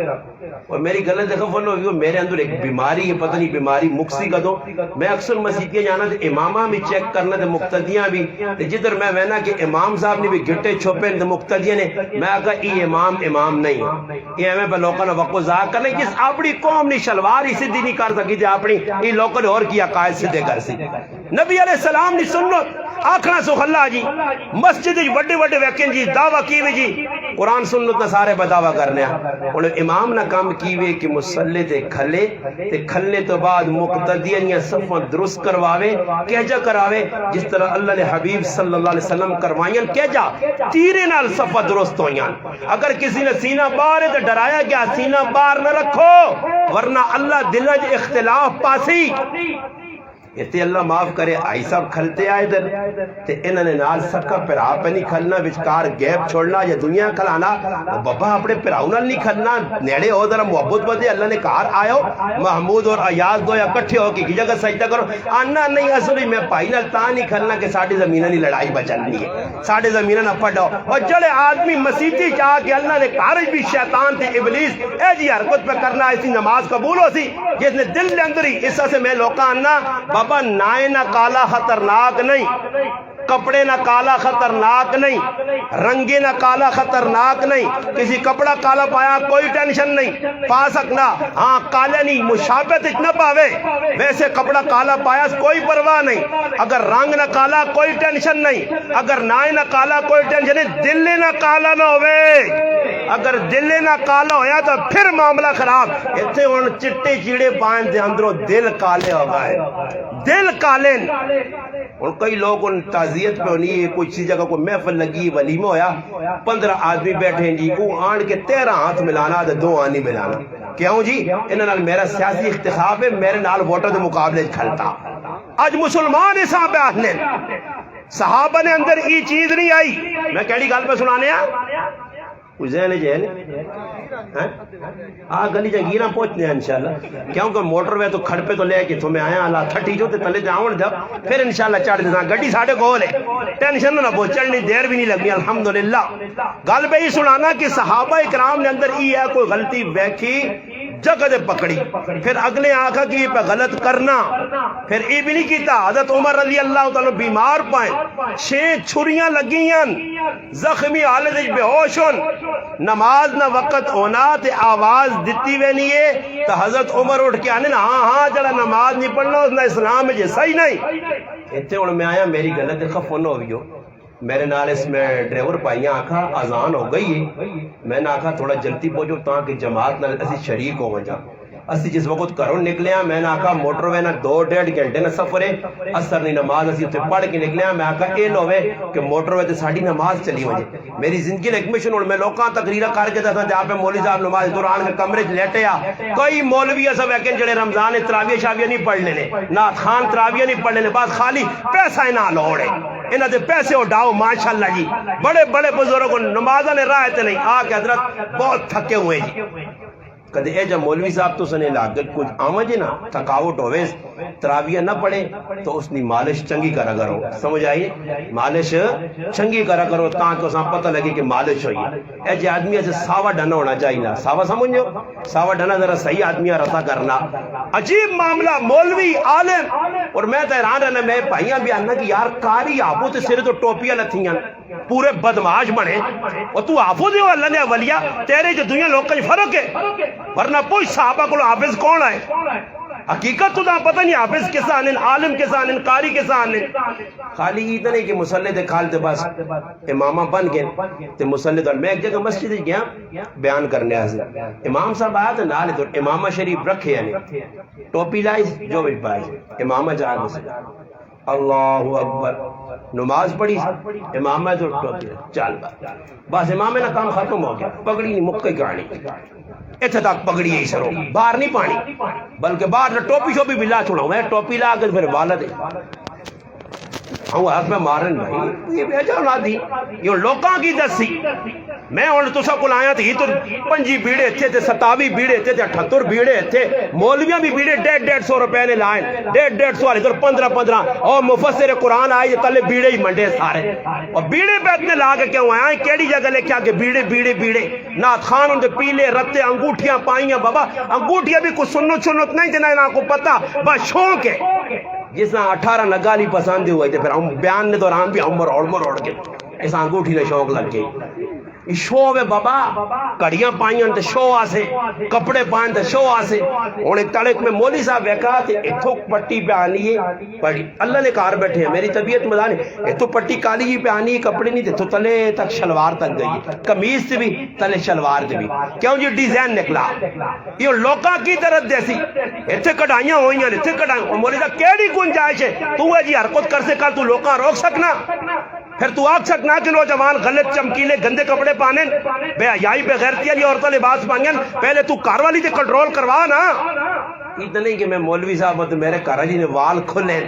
اور میری غلط دیکھو فلو میرے اندر ایک بیماری ہے پتہ نہیں بیماری مکسی کا دو میں اکثر مسجدیں جانا تھے امامہ بھی چیک کرنا تھے مقتدیاں بھی جدھر میں وینا کہ امام صاحب نے بھی گھٹے چھوپے تھے مقتدیاں نے میں کہا ای امام نہیں یہ ہمیں پہ لوگوں نے وقت ضائع کرنے جس اپنی قوم نے شلوار ہی سدھی نہیں کر سکی تھی اپنی یہ لوگوں نے اور کیا قائد سدھے کر سی نبی علیہ السلام نے سنت آکھنا سکھ اللہ جی مسجد وڈے وڈے ویکن جی دعویٰ کی ہوئے جی قرآن سنت نہ سارے پہ دعویٰ کرنے ہیں انہوں امام نہ کام کی ہوئے کہ مسلح تے کھلے تو بعد مقتدیان یا صفہ درست کرواوے کہجا کراوے جس طرح اللہ نے حبیب صلی اللہ علیہ وسلم کروائیں کہجا تیرے نال صفہ درست ہوئیں اگر کسی نے سینہ بار ہے تو ڈرایا گیا سینہ بار نہ رکھو ورنہ اللہ دلج اختلاف پاسی اتنے اللہ معاف کرے آئی صاحب کھلتے آئے در تے انہوں نے نال سکا پرا پہ نہیں کھلنا وچکار گیپ چھوڑنا یا دنیا کھلانا بابا اپنے پراؤں نال نہیں کھلنا نیڑے ہو ذرا محبت بدے اللہ نے کہا آئے محمود اور ایاز دو یا کٹھے ہو کی جگہ سجدہ کرو آنا نہیں اصلی میں پائی نال تا نہیں کھلنا کہ ساڑی زمینہ نہیں لڑائی بچلنی ہے ساڑی زمینہ نہ پڑھو اور جڑے آدمی مسیحی چاہ کہ اللہ نے کارج بھی شیطان تھے ابلیس اے جی حرکت پہ کرنا ایسی نماز قبول ہو سی جس نے دل اندر ہی اس سے میں لوکا آنا بابا نائے نہ کالا خطرناک نہیں کپڑے نہ کالا خطرناک نہیں رنگے نہ کالا خطرناک نہیں کسی کپڑا کالا پایا کوئی ٹینشن نہیں پا سکنا ہاں کالے نہیں مشابہت اتنا پاوے ویسے کپڑا کالا پایا کوئی پرواہ نہیں اگر رنگ نہ کالا کوئی ٹینشن نہیں اگر نائے نہ کالا کوئی ٹینشن نہیں دل نہ کالا نہ ہوئے اگر دل نہ کالا ہویا تو پھر معاملہ خراب اتنے ان چٹے چیڑے پائیں دے اندروں دل کالے ہو گئے دل کالے اور کئی لوگ ان تعزیت پہ ہونی ہے کوئی چیز جگہ کوئی محفل لگی ولیمہ ہویا 15 آدمی بیٹھے جی وہ آن کے 13 ہاتھ ملانا دے 2 آنی ملانا کیوں جی انہاں نال میرا سیاسی اختخاب ہے میرے نال ووٹر دے مقابلے کھلتا آج مسلمان اس ہاں پہ آنے صحابہ نے اندر ای چیز نہیں آئی میں کیڑی گل پہ سنانے کوئی ذہن جہل گلی جگیرہ پہنچنے ہیں انشاءاللہ کیونکہ موٹر وے تو کھڑپے تو لے کے تو میں آیا اللہ تھٹی جو تے تلے جاؤں جب پھر انشاءاللہ چڑھ دینا گڑی ساڑھے کو لے ٹینشن نہ بہت چڑھنی دیر بھی نہیں لگنی الحمدللہ گل پہ ہی سنانا کہ صحابہ اکرام نے اندر ای ہے کوئی غلطی بیکھی جگہ دے پکڑی پھر اگلے آنکھا کی پہ غلط کرنا پھر ای بھی نہیں کیتا حضرت عمر رضی اللہ تعالیٰ بیمار پائیں 6 چھریاں لگیاں زخمی حالت بے ہوشن نماز نہ وقت ہونا تے آواز دیتی وے نہیں ہے تو حضرت عمر اٹھ کے آنے نا ہاں جڑا نماز نہیں پڑھنا اس نے اسلام میں صحیح نہیں اتنے انہوں میں آیا میری غلط خفن ہو گئی میرے نال اس میں ڈرائیور پائیاں آکھا آزان ہو گئی ہے میں نے آکھا تھوڑا جلدی پہنچو تاکہ جماعت نال اسی شریک ہو جا اسی جس وقت گھروں نکلے میں نے آکھا موٹر وے نہ 2-1.5 گھنٹے نہ سفر ہے اثر نہیں نماز اسی اتنے پڑھ کے نکلے میں آکھا اے لو ہے کہ موٹر وے تے ساڑی نماز چلی ہو جائے میری زندگی نے ایک مشن اور میں لوکاں تقریرہ کر کے تھا جہاں پہ مولوی صاحب نماز دوران میں کمرے لیٹے آ کوئی مولوی ایسا ویکن جڑے رمضان تراویح شاویہ نہیں پڑھ لینے نعت خوان تراویح نہیں پڑھ لینے بس خالی پیسہ نہ لوڑے انہاں دے پیسے اٹھاؤ ماشاءاللہ جی بڑے بڑے بزرگوں نمازہ نے راہ تے نہیں آ کے حضرت بہت تھکے ہوئے جی کدے اے جب مولوی صاحب تو سنے لاگت کچھ آمجے نا تھکاوٹ ہوئے تراویہ نہ پڑے تو اس نے مالش چنگی کرا کرو سمجھ آئیے مالش چنگی کرا کرو تاکہ اساں پتہ لگے کہ مالش ہوئی اے جی آدمی ایسے ساوا ڈھنا ہونا چاہیے نا ساوا سمجھو ساوا ڈھنا ذرا صحیح آدمی رسا کرنا عجیب معاملہ مولوی عالم اور میں تو حیران رہنا میں بھائیاں بھی آنا کہ یار کاری آپو تے سر تو ٹوپیاں لتھیاں پورے بدماش بنے اور تو حافظ ہو اللہ نے اولیاء تیرے جو دنیا لوگ کا فرق ہے ورنہ پوچھ صحابہ کو حافظ کون آئے حقیقت تو دا پتہ نہیں حافظ کے سانن عالم کے سانن قاری کے سانن خالی اتنا نہیں کہ مسلح دے کھال تے بس امامہ بن گئے تے مسلح دے میں ایک جگہ مسجد گیا بیان کرنے آسے امام صاحب آیا تو نالے تو امامہ شریف رکھے یعنی ٹوپی لائز جو بھی پائے امامہ جا گئے اللہ اکبر نماز پڑھی امامہ تو ٹوپی چال بس امامہ نا کام ختم ہو گیا پگڑی نہیں مکہ کہانی اتنے تک پگڑی ہی سرو باہر نہیں پانی بلکہ باہر ٹوپی شوپی بھی لا چھوڑا ہوں میں ٹوپی لا کے پھر والد ہوں ہاتھ میں مارن بھائی یہ بیچا نہ دی یہ لوکاں کی دسی میں ہوں تو سب کو آیا تھی تو 5 بیڑے تھے 27 بیڑے تھے 78 بیڑے تھے مولویاں بھی بیڑے 150 روپے نے لائن 150 والے تو 15 اور مفسر قرآن آئے یہ تلے بیڑے ہی منڈے سارے اور بیڑے پہ اتنے لا کے کیوں آیا کیڑی جگہ لے کے آگے بیڑے نعت خان ان کے پیلے رتے انگوٹھیاں پائیاں بابا انگوٹھیاں بھی کچھ سنت نہیں دینا نا کو پتہ بس شوق ہے جس نے 18 نگالی پسند ہوئے تھے پھر ہم بیان نے دوران بھی عمر اوڑ کے ایسا انگوٹھی نے شوق لگ گئی شو ہے بابا کڑیاں پائیاں تے شو آسے کپڑے پائیں تے شو آسے انہیں تڑک میں مولی صاحب ویکا تے اتھو پٹی پہ آنی ہے پڑی اللہ نے کار بیٹھے ہیں میری طبیعت مدانی اتھو پٹی کالی ہی پہ آنی ہے کپڑے نہیں تے تو تلے تک شلوار تک گئی کمیز تے بھی تلے شلوار تے بھی کیوں جی ڈیزائن نکلا یہ لوکاں کی طرف جیسی اتھے کڑائیاں ہوئی ہیں اتھے کڑائیاں مولی صاحب کیڑی گنجائش ہے تو ہے جی حرکت کر سے کل تو لوکاں روک سکنا پھر تو آگ سکنا کہ نوجوان غلط چمکیلے گندے کپڑے پانے بے حیائی بے غیرتی والی عورتیں لباس پائیں پہلے تو کار والی تے کنٹرول کروا نا اتنا ہی کہ میں مولوی صاحب تو میرے گھر جی نے وال کھلے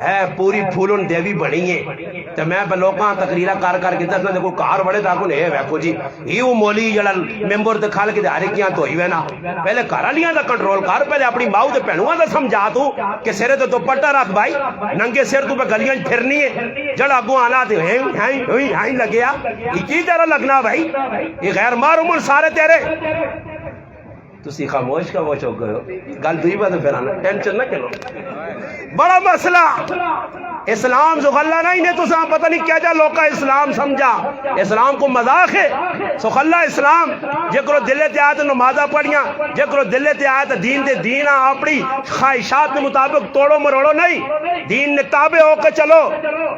ہے پوری پھولن دیوی بنی ہے تو میں لوکاں تقریرا کر کے دسنا کوئی کار بڑے تاکو نے ویکھو جی یہ مولی جڑا ممبر تے کھل کے ہر کیاں تو ہوئی نا پہلے گھر والیاں دا کنٹرول کر پہلے اپنی ماؤ تے بہنواں دا سمجھا تو کہ سرے تے دوپٹہ رکھ بھائی ننگے سر تو پہ گلیاں پھرنی ہے جڑا اگوں آنا تے ہائیں لگیا یہ کی طرح لگنا بھائی یہ غیر معروم سارے تیرے تسی خاموش کا وہ چوک گئے ہو گل دوئی بات پھر آنا ٹینشن نہ کرو بڑا مسئلہ اسلام سخلا نہیں نے تو ساں پتہ نہیں کیا جا لوکا اسلام سمجھا اسلام کو مذاق ہے سخلا اسلام جکرو دلے تے آیت نمازہ پڑھیاں جکرو دلے تے آیت دین دے دینا اپنی خواہشات کے مطابق توڑو مروڑو نہیں دین نے تابع ہو کے چلو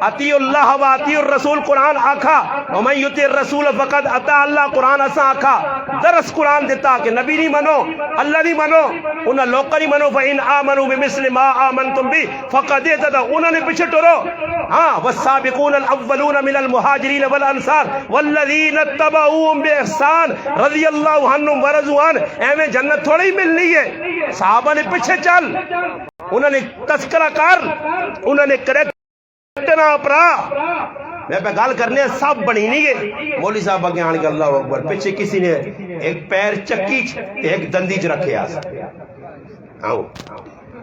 اطیع اللہ و اطیع الرسول قرآن آکھا ومن یطیع الرسول فقد اطاع اللہ قرآن اسا آکھا درس قرآن دیتا کہ نبی نہیں منو اللہ نہیں منو انہاں لوکا نہیں منو فَإِنْ آمَنُوا بِمِثْلِ مَا آمَنْتُمْ بِهِ فَقَدْ اهْتَدَوْا انہوں نے پیچھے ٹرو ہاں والسابقون الاولون من المہاجرین والانصار والذین اتبعوهم بإحسان رضی اللہ عنہم ورضوا عنہ ایویں جنت تھوڑی ملنی ہے صحابہ نے پیچھے چل انہوں نے تذکرہ کر انہوں نے کریکٹر اپرا میں پہ گال کرنے سب بنی نہیں ہے مولوی صاحب آگے آنے کے اللہ اکبر پیچھے کسی نے ایک پیر چکی ایک دندی چ رکھے آسا آؤ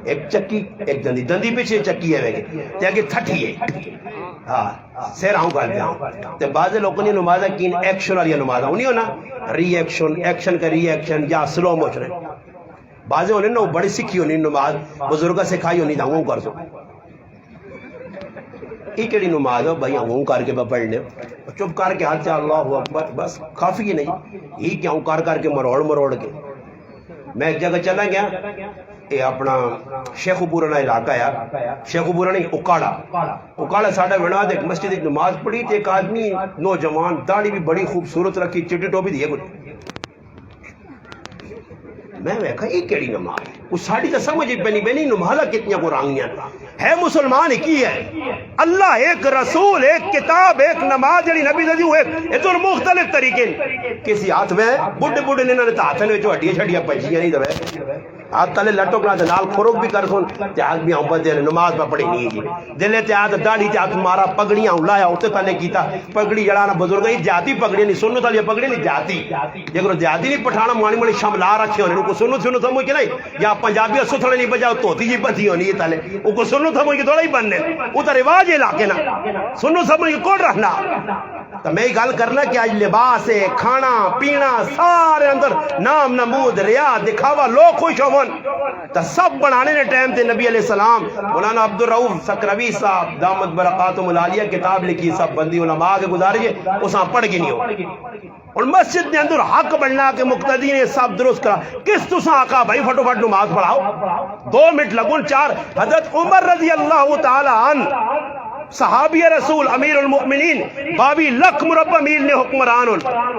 ایک چکی ایک دندی دندی پیچھے چکی ہے تے آگے تھٹی ہے ہاں سیر آؤں گال پہ آؤں تے بعض لوگوں نے نمازہ کین ایکشن والی نمازہ انہی ہونا ری ایکشن ایکشن کا ری ایکشن یا سلو موشن بعض ہونے نا بڑی سکھی ہونی نماز بزرگہ سکھائی ہونی داؤں کر سو ایک ایڈی نماز ہو بھائی ہوں کر کے پڑھنے چپ کر کے ہاتھ سے اللہ اکبر بس کافی ہی نہیں یہ کیا ہوں کر کے مروڑ کے میں ایک جگہ چلا گیا یہ اپنا شیخو پورا نا علاقہ ہے شیخو پورا نہیں اکاڑا ساڑھا بنا دے مسجد ایک نماز پڑھی تھے ایک آدمی نوجوان داڑھی بھی بڑی خوبصورت رکھی چٹی ٹوپی دیئے کچھ میں کہا یہ کیڑی نماز اس ساڑھی تو سمجھ پہ نہیں نمازہ کتنی کو رانگیاں ہے مسلمان کی ہے اللہ ایک رسول ایک کتاب ایک نماز جڑی نبی دی ہوئے یہ تو مختلف طریقے کسی ہاتھ میں بڑھے نے تو ہاتھ میں جو ہڈیاں چھڑیاں پجیاں نہیں دے ہاتھ تلے لٹو کلا تے نال کھروک بھی کر سن تے ہاتھ بھی ہوں دے نماز پہ پڑھی نہیں جی دلے تے ہاتھ داڑھی تے ہاتھ مارا پگڑیاں لایا اوتے تلے کیتا پگڑی جڑا نا بزرگ ہی جاتی پگڑی نہیں سنت والی پگڑی نہیں جاتی جے جاتی نہیں پٹھانا مانی شملا رکھے ہونے کو سنو سمجھ کے نہیں یا پنجابی اسو تھوڑے نہیں بجا توتی جی بدھی ہونی ہے تلے او کو سنو سمجھ کے تھوڑا ہی بننے او تے رواج علاقے نا سنو سمجھ کے کون رہنا تو میں گل کرنا کہ آج لباس ہے کھانا پینا سارے اندر نام نمود ریا دکھاوا لوگ خوش ہون تو سب بنانے نے ٹائم تے نبی علیہ السلام مولانا عبدالرؤوف سکروی صاحب دامت برکاتہم العالیہ کتاب لکھی سب بندی علماء کے گزارے اساں پڑھ کے نہیں ہو اور مسجد نے اندر حق بننا کے مقتدی نے سب درست کرا کس تساں آقا بھائی فٹو فٹ نماز پڑھاؤ 2 منٹ لگن 4 حضرت عمر رضی اللہ تعالی عنہ صحابی رسول امیر المؤمنین 22 لاکھ مربع میل نے حکمران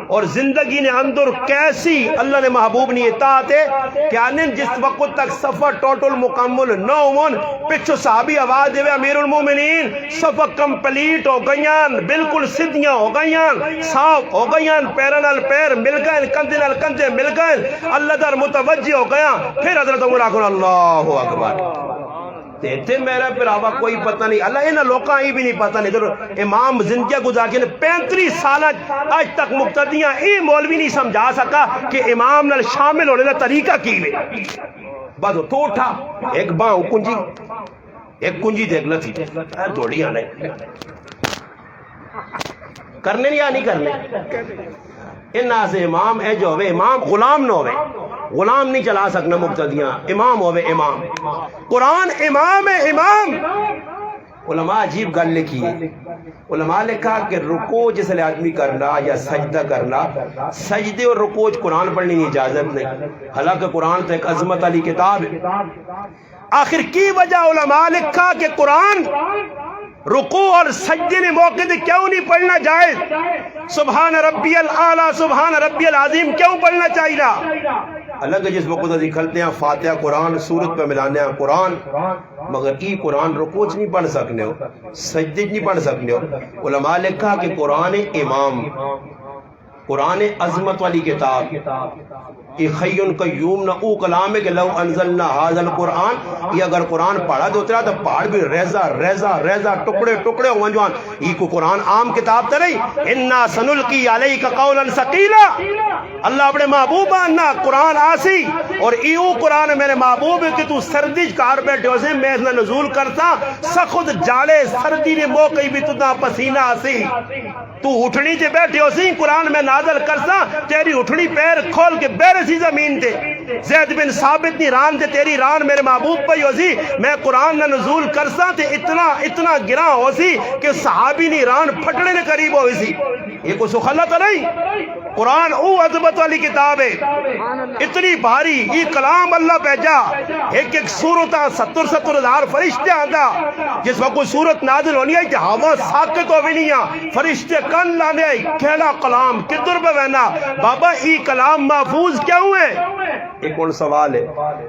اور زندگی نے اندر کیسی اللہ نے محبوب نے اطاعت ہے کہ انن جس وقت تک سفر ٹوٹل مکمل نہ ہون پچھو صحابی آواز دے امیر المؤمنین سفر کمپلیٹ ہو گئیاں بالکل سیدھیاں ہو گئیاں صاف ہو گئیاں پیراں نال پیر مل گئے کندھے نال کندھے مل گئے اللہ در متوجہ ہو گیا پھر حضرت عمر کو اللہ اکبر تے میرا پھر آوا کوئی پتہ نہیں اللہ انہاں لوکاں ہی بھی نہیں پتہ نہیں ادھر امام زندگی گزار کے 35 سال آج تک مقتدیاں ای مولوی نہیں سمجھا سکا کہ امام نال شامل ہونے کا طریقہ کی ہے بس تو اٹھا ایک باں کنجی دیکھ لتی دوڑی آنے کرنے یا نہیں کرنے انہاں سے امام اے جو ہوئے امام غلام نہ ہوئے غلام نہیں چلا سکنا مقتدیاں امام ہوئے امام قرآن امام ہے امام علماء عجیب گل لکھی ہے علماء لکھا کہ رکوع جس لئے آدمی کرنا یا سجدہ کرنا سجدے اور رکوع قرآن پڑھنے کی اجازت نہیں حالانکہ قرآن تو ایک عظمت علی کتاب ہے آخر کی وجہ علماء لکھا کہ قرآن رکوع اور سجدے نے موقع دے کیوں نہیں پڑھنا جائز سبحان ربی الاعلیٰ سبحان ربی العظیم کیوں پڑھنا چاہیے الگ جس وقت دکھلتے ہیں فاتحہ قرآن سورت پہ ملانے ہیں قرآن مگر ای قرآن رکوع نہیں پڑھ سکنے ہو سجدے نہیں پڑھ سکنے ہو علماء لکھا کہ قرآن امام قرآن عظمت والی کتاب، یہ خیون قیوم نہ او کلام ہے کہ لو انزلنا ھذا القرآن، یہ اگر قرآن پڑھا تو اترا تو پہاڑ بھی ریزہ ریزہ ریزہ ٹکڑے ٹکڑے ہو جوان. یہ کو قرآن عام کتاب تو نہیں. انا سنلقی علیک قولا ثقیلا، اللہ اپنے محبوب آنا قرآن آسی اور ایو قرآن میرے محبوب ہے کہ تو سردی کار بیٹھے ہو سے میں اتنا نزول کرتا سخت جالے سردی نے موقعی بھی تنا پسینہ آسی، تو اٹھنی تے بیٹھے ہو سی قرآن میں نازل کرتا تیری اٹھنی پیر کھول کے بیرے سی زمین تے زید بن ثابت نی ران تے تیری ران میرے محبوب پہ ہو سی میں قرآن نہ نزول کرتا تے اتنا گراں ہو سی کہ صحابی نی ران پھٹنے نے قریب ہوئی سی. یہ کوئی سخلہ تو نہیں. قرآن او عظمت والی کتاب ہے، اتنی بھاری. یہ کلام اللہ بھیجا، ایک ایک سورتاں 70 ہزار فرشتے آندا. جس وقت کوئی سورت نازل ہونی ہے کہ ہوا ساکت ہو بھی نہیں، فرشتے کن لانے آئی کہنا کلام کدھر پہ بہنا. بابا یہ کلام محفوظ کیا ہوئے؟ ایک اور سوال ہے.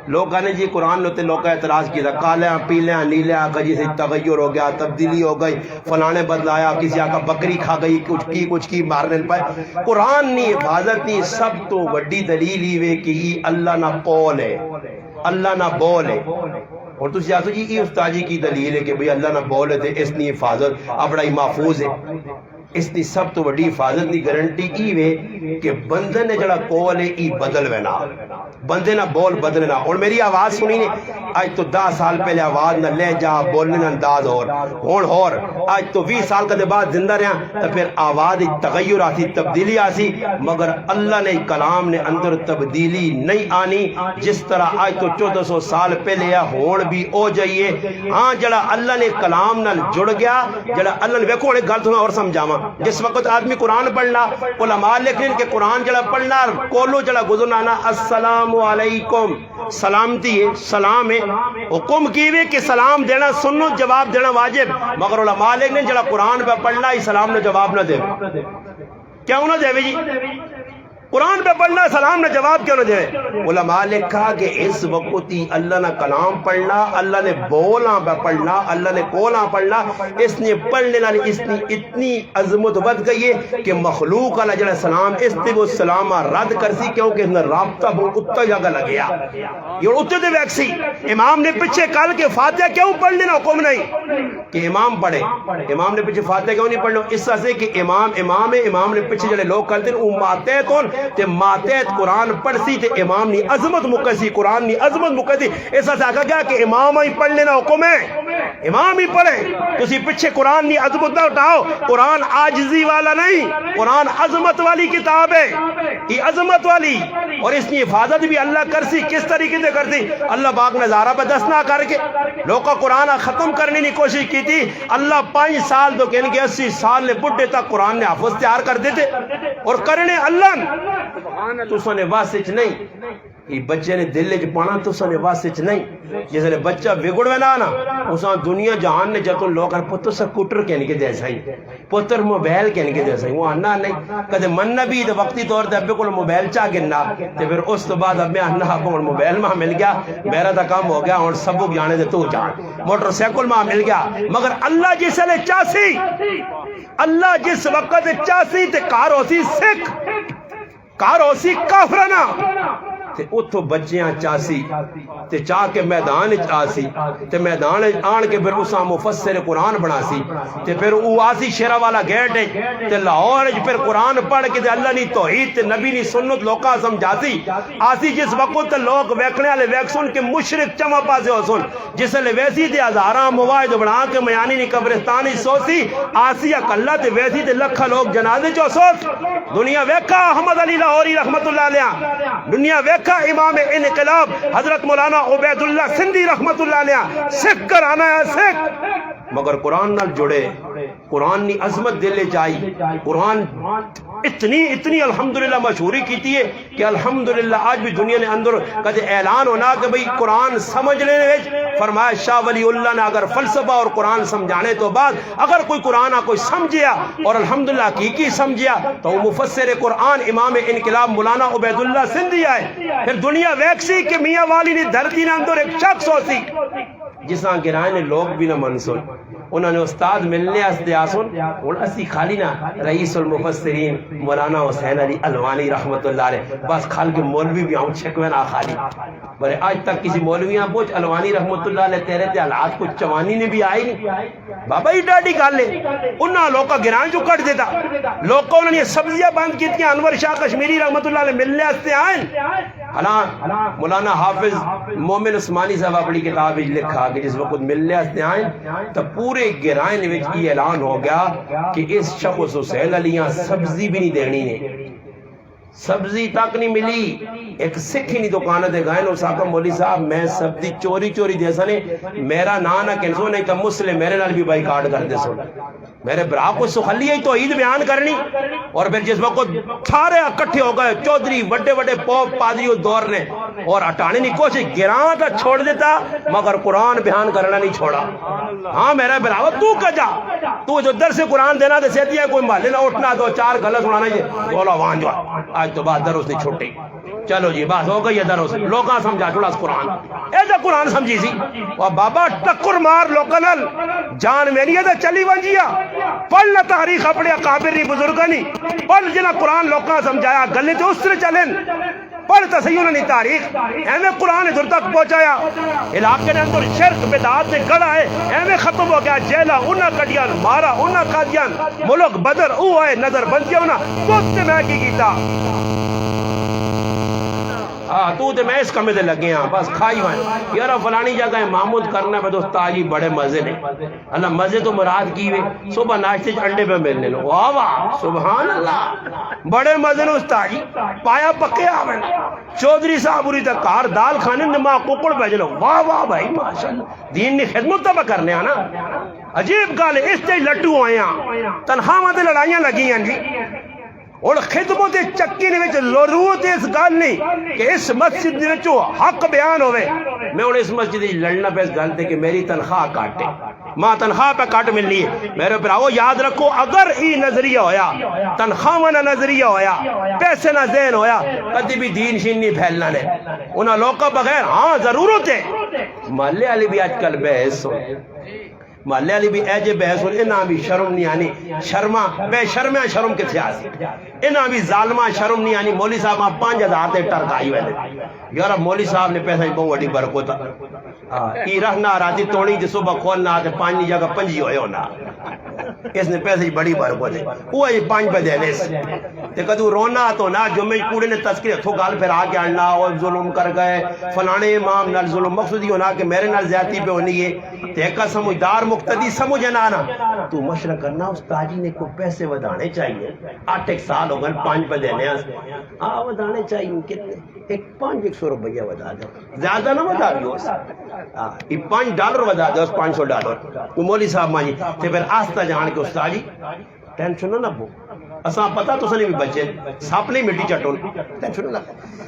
لوگ کہنے جی قرآن نے لوگ اعتراض کیا تھا کالیاں پیلیاں نیلیاں کجی سے تغیر ہو گیا، تبدیلی ہو گئی، فلانے بدلایا، کسی آقا بکری کھا گئی، کچھ کی مارنے پائے. قرآن نی حفاظت نی سب تو وڈی دلیل ہی وے کہ یہ اللہ نہ قول ہے، اللہ نہ بول ہے. اور تو سیاسو جی یہ استاجی کی دلیل ہے کہ بھئی اللہ نہ بول ہے تھے اس نی حفاظت اپنا ہی محفوظ ہے. اس کی سب تو بڑی حفاظت کی گارنٹی ای وے کہ بندے نے جڑا قول ہے ای بدل وے نہ، بندے نہ بول بدلے نہ. اور میری آواز سنی نے آج تو 10 سال پہلے آواز نہ لے جا بولنے نہ انداز اور آج تو 20 سال کا بعد زندہ رہا تو پھر آواز تغیر آتی، تبدیلی آتی. مگر اللہ نے کلام نے اندر تبدیلی نہیں آنی. جس طرح آج تو 1400 سال پہلے ہون بھی ہو جائیے. ہاں جڑا اللہ نے کلام نال جڑ گیا، جڑا اللہ نے ویکھو ایک گل تھوڑا اور سمجھاواں. جس وقت آدمی قرآن پڑھنا علماء لکھیں کہ قرآن جڑا پڑھنا کولو جڑا گزرنا نا السلام علیکم سلامتی ہے، سلام ہے. حکم کیوے کہ سلام دینا سنو، جواب دینا واجب. مگر علماء لکھیں جڑا قرآن پہ پڑھنا ہی سلام نے جواب نہ دے. کیوں نہ دے جی؟ قرآن پہ پڑھنا سلام نہ جواب کیوں نہ دے؟ علماء نے کہا کہ اس وقت ہی اللہ نے کلام پڑھنا، اللہ نے بولا پہ پڑھنا، اللہ نے کولا پڑھنا. اس نے پڑھنے والی اس نے اتنی عظمت بد گئی ہے کہ مخلوق علیہ جڑا سلام اس نے وہ سلام رد کر سی کیونکہ اس نے رابطہ بہت اتنا جگہ لگیا. یہ اتنے دے ویکسی امام نے پیچھے کل کے فاتحہ کیوں پڑھنے نہ حکم نہیں کہ امام پڑھے؟ امام نے پیچھے فاتحہ کیوں نہیں پڑھنا؟ اس طرح سے کہ امام ہے، امام نے پیچھے جڑے لوگ کرتے ہیں وہ ماتحت کون تے ماتحت قرآن پڑھ سی تے امام نی عظمت مکسی، قرآن نی عظمت مکسی. اس طرح سے آگا گیا کہ امام ہی پڑھنے نہ حکم ہے، امام ہی پڑھے. تسی پیچھے قرآن نی عظمت نہ اٹھاؤ. قرآن عاجزی والا نہیں، قرآن عظمت والی کتاب ہے، یہ عظمت والی. اور اس کی حفاظت بھی اللہ کرسی. کس طریقے سے کرتی؟ اللہ پاک نے زارہ پہ دست نہ کر کے لوگوں کا قرآن ختم کرنے کی کوشش کی تھی. اللہ 5 سال تو کہنے کے 80 سال نے بڑھے تک قرآن نے حافظ تیار کر دیتے. اور کرنے اللہ تو سنے واسچ نہیں، یہ بچے نے دل چ پانا تو سنے واسچ نہیں. جس نے بچہ بگڑ میں نہ اساں دنیا جہان نے جتوں لوگ پتر سکوٹر کہنے کے جیسا ہی، پتر موبائل کہنے کے جیسا ہی. وہ آنا نہیں کدے مننا بھی تو وقتی طور تے ابے کو موبائل چاہ گنا تے پھر اس تو بعد ابے آنا آپ کو موبائل ماں مل گیا، میرا تا کام ہو گیا ہن سبق جانے دے تو جان، موٹر سائیکل ماں مل گیا. مگر اللہ جس نے چاسی، اللہ جس وقت چاسی تے کار ہوسی سکھ، کار ہوسی کافرانہ تے اتھو بچیاں چاسی تے چاہ کے میدان آسی تے میدان آن کے پھر اساں مفسر قرآن بنا سی تے پھر او آسی شیرہ والا گیٹ تے لاہور پھر قرآن پڑھ کے تے اللہ نی توحید تے نبی نی سنت لوکاں سمجھاسی آسی. جس وقت لوگ ویکھنے والے ویکھ سن کے مشرک چما پاسے ہو سن جس لے ویسی تے ہزاراں مواعظ بنا کے میانی نی قبرستان ہی سوسی آسی اکلا تے ویسی تے لکھا لوگ جنازے چو سوس. دنیا ویکھا احمد علی لاہوری رحمت اللہ علیہ، دنیا ویکھا امام انقلاب حضرت مولانا عبید اللہ سندھی رحمت اللہ علیہ. سکھ کر آنا ہے سکھ مگر قرآن نال جڑے، قرآن نی عظمت دل چاہی. قرآن اتنی الحمدللہ مشہوری کیتی ہے کہ الحمدللہ آج بھی دنیا نے اندر کدے اعلان ہونا کہ بھئی قرآن سمجھ لینے ویچ. فرمایا شاہ ولی اللہ نے اگر فلسفہ اور قرآن سمجھانے تو بعد اگر کوئی قرآن کوئی سمجھیا اور الحمدللہ حقیقی سمجھیا تو وہ مفسر قرآن امام انقلاب مولانا عبید اللہ سندھی آئے. پھر دنیا ویکسی کہ میاں والی نے دھرتی نے اندر ایک شخص ہوتی جساں گرائے نے لوگ بھی نہ منسون انہوں نے استاد ملنے آستے آسون اور اسی خالی نہ رئیس المفسرین مولانا حسین علی الوانی رحمت اللہ علیہ بس کھال کے مولوی بھی آؤں چھکوے نہ خالی بلے آج تک کسی مولویاں پوچھ الوانی رحمت اللہ علیہ تیرے تے حالات کو چوانی نے بھی آئی نہیں بابا ہی ڈاڈی کال لے انہاں لوگ کا گران جو کٹ دیتا لوگ کو انہوں نے سبزیاں بند کی تھی انور شاہ کشمیری رحمت اللہ علیہ ملنے آستے آئیں حالان مولانا حافظ مومن عثمانی صاحب اپنی کتاب لکھا کہ جس وقت ملنے آستے آئیں تو پورے گرائن وچ یہ اعلان ہو گیا کہ اس شخص حسین علیاں سبزی بھی نہیں دینی نے سبزی تک نہیں ملی ایک سکھ ہی نہیں دکانہ دے گئے اور ساکم مولی صاحب میں سبزی چوری چوری دے سنے میرا نانا کنسو نہیں تو مسلم میرے نال بھی بائی کارڈ کر دے سو میرے برا کو سخلی ہے تو عید بیان کرنی اور پھر جس وقت سارے اکٹھے ہو گئے چودھری وڈے وڈے پوپ پادری دور نے اور ہٹانے کی کوشش گراں تھا چھوڑ دیتا مگر قرآن بیان کرنا نہیں چھوڑا ہاں میرا براو تو کجا تو جو در سے قرآن دینا دے سیتی ہے کوئی محلے نہ اٹھنا دو چار غلط سنانا یہ بولا وہاں جو آج تو بعد دروس نہیں چھوٹی چلو جی بات ہو گئی ہے دروس لوگاں سمجھا چھوڑا اس قرآن ایسا قرآن سمجھی سی اور بابا ٹکر مار لوکنل جان میں نہیں ہے چلی ونجیا پڑھنا تاریخ اپنے اکابری بزرگنی پڑھ جنا قرآن لوگاں سمجھایا گلے تو اس طرح چلیں پڑھ تسیون نہیں تاریخ ایمیں قرآن ادھر تک پہنچایا علاقے نے اندر شرک بدعات نے گڑا ہے ایمیں ختم ہو گیا جیلا انہا کٹیان مارا انہا قادیان ملک بدر او ہے نظر بندیا انہا تو سے میں کی کیتا تو تے میں اس کمے دے لگے ہاں بس کھائی ہوئے یارا فلانی جگہ محمود کرنا ہے دوست آجی بڑے مزے نے اللہ مزے تو مراد کی ہوئے صبح ناشتے انڈے پہ ملنے لو واہ واہ سبحان اللہ بڑے مزے نے استاجی پایا پکے آوے چودھری صاحب اوری تک کار دال کھانے نما ککڑ پہ جلو واہ واہ بھائی ماشاءاللہ دین نے خدمت تب کرنے آنا عجیب گال ہے اس تے لٹو ہوئے ہیں تنہا مدے لڑائیاں لگی ہیں جی اور خدمت چکی نے وچ ضرورت اس گل نہیں کہ اس مسجد دے وچوں حق بیان ہوئے میں انہیں اس مسجد دی لڑنا پہ اس گل تے کہ میری تنخواہ کاٹے ماں تنخواہ پہ کاٹ ملنی ہے میرے پراؤ یاد رکھو اگر ای نظریہ ہویا تنخواہ نہ نظریہ ہویا پیسے نہ ذہن ہویا کدی بھی دین شین نہیں پھیلنا نے انہاں لوگوں بغیر ہاں ضرورت ہے محلے والی بھی آج کل بحث ہو محلے والی بھی ایجے بحث ہو انہاں بھی شرم نہیں آنی شرما بے شرمیاں شرم کتھے آسی انہاں بھی ظالمہ شرم نہیں آنی مولی صاحب آپ 5000 تے ٹرکائی ہوئے یارا مولی صاحب نے پیسہ بہت وڈی برکت ای رہنا راتی توڑی جی صبح کھولنا تے 5 جگہ 5 ہوئے ہونا اس نے پیسے بڑی برکت ہے وہ یہ 5 پہ دینے سے تے کدو رونا تو نہ جمعہ پورے نے تذکرے تھو گال پھر آ کے آنا اور ظلم کر گئے فلانے امام نال ظلم مقصود یہ ہونا کہ میرے نال زیادتی پہ ہونی ہے تے ایک سمجھدار مقتدی سمجھے نہ آنا تو مشورہ کرنا استاجی نے کو پیسے ودانے چاہیے 8 سال ہو گئے 5 پہ دینے ہاں ودانے چاہیے کتنے ایک 500 روپیہ ودا دو زیادہ نہ ودا دیو یہ $5 ودا دو $500 تو مولی صاحب مانی تے پھر آستہ جان کے استاجی ٹینشن نہ بو اساں پتا تو سنے بھی بچے ساپ نہیں مٹی چٹون ٹینشن نہ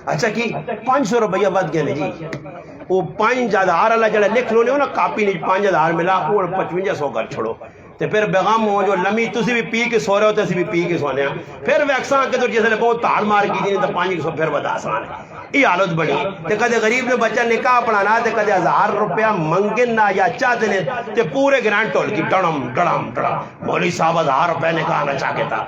اچھا کی 500 روپیہ ود گئے جی وہ 5000 والا جڑا لکھ لو نے نا کاپی نہیں 5000 ملا وہ 5500 کر چھوڑو تے پھر بیغام ہو جو لمی تسی بھی پی کے سو رہے ہو تے اسی بھی پی کے سونے ہیں پھر ویکساں کے تو جیسے بہت تاڑ مار کی دی تو 500 پھر بدا آسان ہے یہ حالت بڑی تے کدے غریب نے بچہ نکاح پڑھانا تے کدے 1000 روپیہ منگنا یا چاہتے نے تے پورے گرانٹ ٹول کی ڈڑم ڈڑم ڈڑم مولی صاحب 1000 روپیہ نکاح نہ چاہتے تھا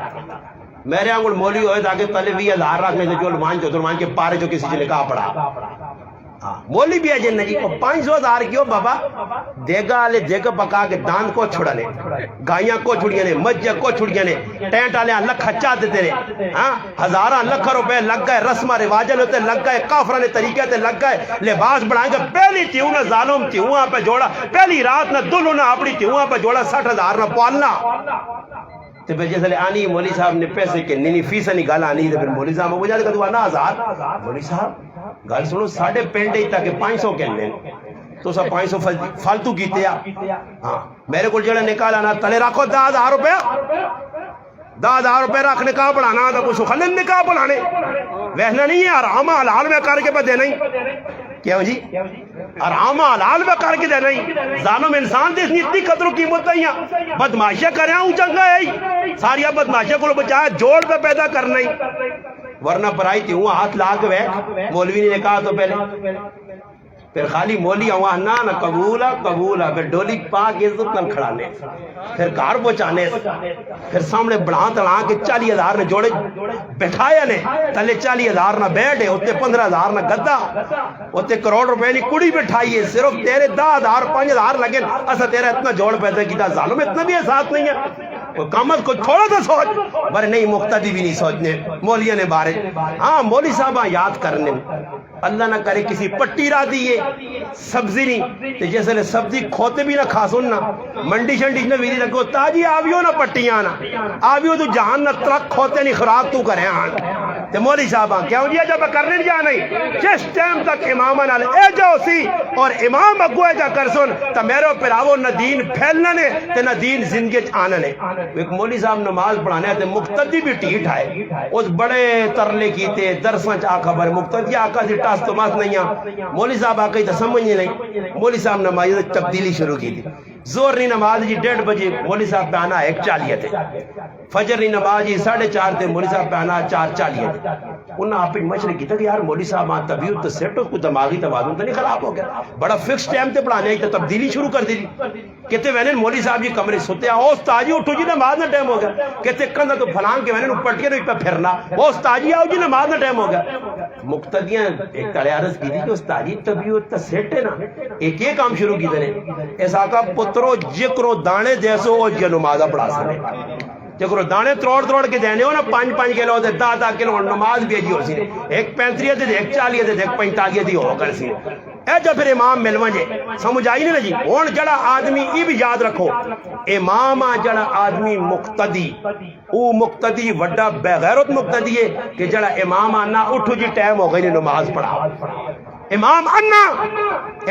میرے آنگل مولی ہوئے تاکہ تلے 20000 رکھ میں سے جو مان جو درمان کے پارے جو کسی سے نکاح پڑھا مولی بھی ہے جن جی 500,000 کیوں بابا دیگا آلے دیگا پکا کے دان کو چھڑانے گائیاں کو چھڑیاں نے مجھے کو چھڑیاں نے ٹینٹ آلے لکھ اچھا دیتے رہے ہزاراں لکھ روپے لگ گئے رسمہ رواجن ہوتے لگ گئے کافرہ نے طریقے تے لگ گئے لباس بڑھائیں گے پہلی تیوں نہ ظالم تیوں پہ جوڑا پہلی رات نہ دلو نہ اپنی تیوں پہ جوڑا 60,000 نہ پالنا تو پھر جیسے آنی مولی صاحب نے پیسے کے نینی فیس نہیں گالا آنی تو پھر مولی صاحب وہ جاتے کہ 1000 مولی صاحب گال سنو ساڑھے پینڈے ہی تاکہ 500 کہنے تو سب 500 فالتو کیتے ہاں میرے کو جڑا نکالانا تلے رکھو 10,000 روپے 10,000 روپے رکھ نکاح پڑھانا تو کچھ خلن نکاح پڑھانے ویسنا نہیں ہے آرامہ حلال میں کر کے پہ دینا ہی کیا ہو جی آرامہ حلال میں کر کے دینا ہی ظالم انسان دے اتنی قدر و قیمت نہیں ہے بدماشیاں کریں ہوں چنگا ہے ساری بدماشیاں کو بچایا جوڑ پہ پیدا کرنا ہی ورنہ پرائی تھی ہوں ہاتھ لاغ وے مولوی نے کہا تو پھر خالی مولی آواز نہ قبولا قبولا، پھر ڈولی پا کے عزت نال کھڑانے، پھر گھر پہنچانے، پھر سامنے بڑھا تڑا کے 40,000 نے جوڑے بٹھایا نے، تلے 40,000 نہ بیٹھے، اتنے 15,000 نہ گدا، اتنے کروڑ روپے کی کڑی بٹھائی ہے، صرف تیرے 10,000 5,000 لگے، اسا تیرا اتنا جوڑ پیدا کیتا، ظالم اتنا بھی احساس نہیں ہے، کامت کو تھوڑا تو سوچ، بارے نہیں مقتدی بھی نہیں سوچنے مولیہ نے بارے، ہاں مولی صاحبہ یاد کرنے، اللہ نہ کرے کسی پٹی را دیئے سبزی نہیں، تو جیسے لے سبزی کھوتے بھی نہ کھا سننا، منڈی شنڈی نے بھی لگو تاجی آویو نہ پٹیاں نہ آویو تو جہان نہ ترک کھوتے نہیں خراب تو کرے آن، تو مولی صاحبہ کیوں جی جب کرنے جا نہیں، جس ٹائم تک امامہ نہ لے اے جاؤ سی اور امام اگوے جا کر سن، تو میرے پراو نہ دین پھیلنا نے تو نہ دین زندگی آنا نے۔ ایک مولی صاحب نماز پڑھانے آتے مقتدی بھی ٹھیٹ آئے، اس بڑے ترلے کیتے درسنچ آقا بر مقتدی آقا سے ٹاس تو ماس نہیں آ، مولی صاحب آقا ہی تو سمجھنے نہیں، مولی صاحب نماز تبدیلی شروع کی تھی، زور نہیں نماز جی 1:30 بجے مولی صاحب پہ آنا 1:40 تھے، فجر نہیں نماز جی 4:30 تھے، مولی صاحب پہ آنا 4:40 تھے، انہوں نے آپ مشورے کی تھا کہ یار مولی صاحب آن طبیعت تو سیٹ ہو، کوئی دماغی توازن تو نہیں خراب ہو گیا، بڑا فکس ٹائم تے پڑھانے آئی تو تبدیلی شروع کر دی، کہتے وینے مولی صاحب جی کمرے سوتے ہیں، استاد جی اٹھو جی نماز نہ ٹائم ہو گیا، کہتے کندہ تو پھلان کے وینے پٹ کے پہ پھرنا، وہ استاد جی آؤ جی نماز نہ ٹائم ہو گیا، مقتدیاں ایک کڑے عرض کی تھی کہ استاد جی طبیعت تو سیٹ ہے نا، ایک یہ کام شروع کی دنے، ایسا کا پترو جکرو دانے جیسو او جی نمازہ پڑھا سنے، جکرو دانے تروڑ کے دینے ہو نا 5 کلو دے 10 کلو نماز بھی جی ہو سی، ایک 35 دے ایک 40 دے ایک 45 دی ہو کر سی، اے جو پھر امام ملوان جے سمجھ آئی نہیں نا جی، ہون جڑا آدمی ای بھی یاد رکھو، امام جڑا آدمی مقتدی، او مقتدی وڈا بغیرت مقتدی ہے کہ جڑا امام آنا اٹھو جی ٹائم ہو گئی نماز پڑھا، امام انا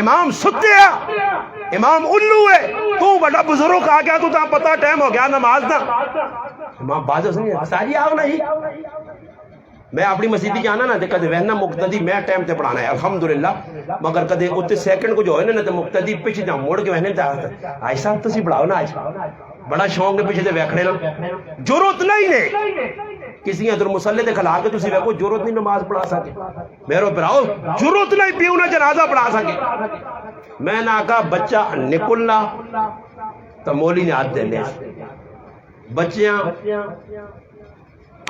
امام ستے ہے، امام الو ہے، تو بڑا بزرگ آ گیا تو تا پتا ٹائم ہو گیا نماز دا، امام بازو سنی ساری آؤ نہیں، میں اپنی مسیدی جانا نا دے کدے وہنا مقتدی میں ٹائم تے پڑھانا ہے الحمدللہ، مگر کدے اتے سیکنڈ کو جو ہوئے نا تے مقتدی پیچھے جا موڑ کے وہنے تے آج صاحب تو سی پڑھاؤ نا آج، بڑا شوق نے پیچھے تے ویکھنے نا، ضرورت نہیں نے کسی ادھر مسلح دے کھلا کے تسی ویکھو ضرورت نہیں نماز پڑھا سکے، میرے پراؤ ضرورت نہیں پیو نہ جنازہ پڑھا سکے، میں نہ کہا بچہ نکلنا تو مولی نے ہاتھ دینے، بچیاں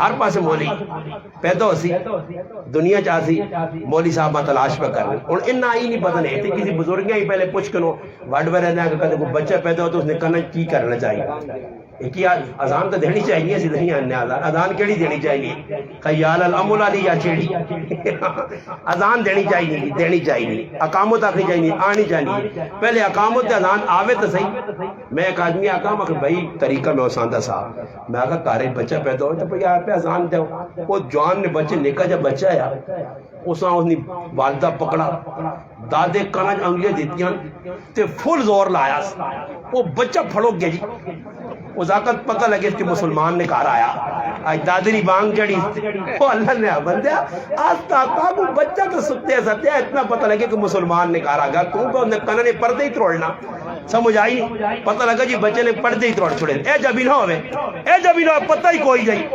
ہر پاسے مولی پیدا ہو سی، دنیا چاہ سی، مولی صاحبہ تلاش پہ کرنے، اور انہا ہی نہیں پتہ نہیں تھے، کسی بزرگیاں ہی پہلے پوچھ کنو وڈ بے رہنے کہ کدھے کوئی بچہ پیدا ہو تو اس نے کہنا کی کرنا چاہیے، ایک ہی اذان تو دینی چاہیے، اسی نہیں آنے اذان کیڑی دینی چاہیے، خیال الامل علی یا چیڑی، اذان دینی چاہیے، اقامت آخری چاہیے، آنی چاہیے، پہلے اقامت اذان آوے تو صحیح، میں ایک آدمی آقا میں کہ بھائی طریقہ میں اساندہ صاحب، میں آقا کارے بچہ پیدا ہوئے تو بھائی آپ پہ اذان دے، وہ جوان نے بچے نکا جب بچہ ہے اساں اس نے والدہ پکڑا، دادے کنج انگلیاں دیتیاں تے فل زور لایا، وہ بچہ پھڑو گیا جی، اس آقت پتہ لگے اس کے مسلمان نے کہا آیا، آج دادری بانگ چڑی، وہ اللہ نے بندیا آستا تھا وہ بچہ تو سکتے سکتے اتنا پتہ لگے کہ مسلمان نے کہا گا، کیونکہ انہیں کنہ نے پردے ہی توڑنا، سمجھ آئی، پتہ لگا جی بچے نے پردے ہی توڑ چھوڑے، اے جبی نہ ہوئے، اے جبی نہ ہوئے، پتہ ہی کوئی جائی،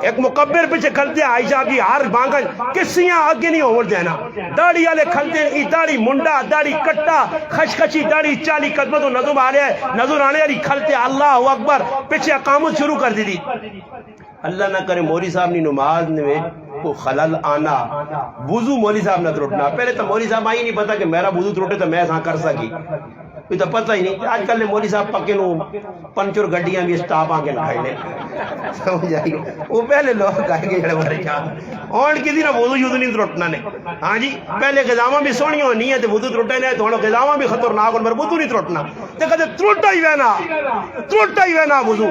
ایک مقبر پیچھے کھلتے عائشہ کی ہر بانگا کسیاں آگے نہیں ہوڑ دینا، داڑی آلے کھلتے ای داڑی منڈا، داڑی کٹا، خشخشی داڑی 40 قدمہ تو نظم آ رہے ہیں، نظر آنے والی کھلتے اللہ اکبر، پیچھے اقامت شروع کر دی، اللہ نہ کرے مولی صاحب نے نماز میں کو خلل آنا، وضو مولی صاحب نہ ترٹنا، پہلے تو مولی صاحب آئی نہیں پتا کہ میرا وضو ترٹے تو میں ایسا کر سکی، کوئی تو پتہ ہی نہیں، آج کل نے مولی صاحب پکے نو پنچر گڈیاں بھی سٹاپ آ کے نہ کھڑنے، سمجھ آئی، وہ پہلے لوگ کہیں گے جڑے بارے چاہ اور کسی نہ وضو یوز نہیں ترٹنا نے، ہاں جی پہلے غذاواں بھی سونی ہونی ہے تو وضو ترٹے نے، تو ہن غذاواں بھی خطرناک اور وضو نہیں ترٹنا، تے کدے ترٹا ہی وینا وضو،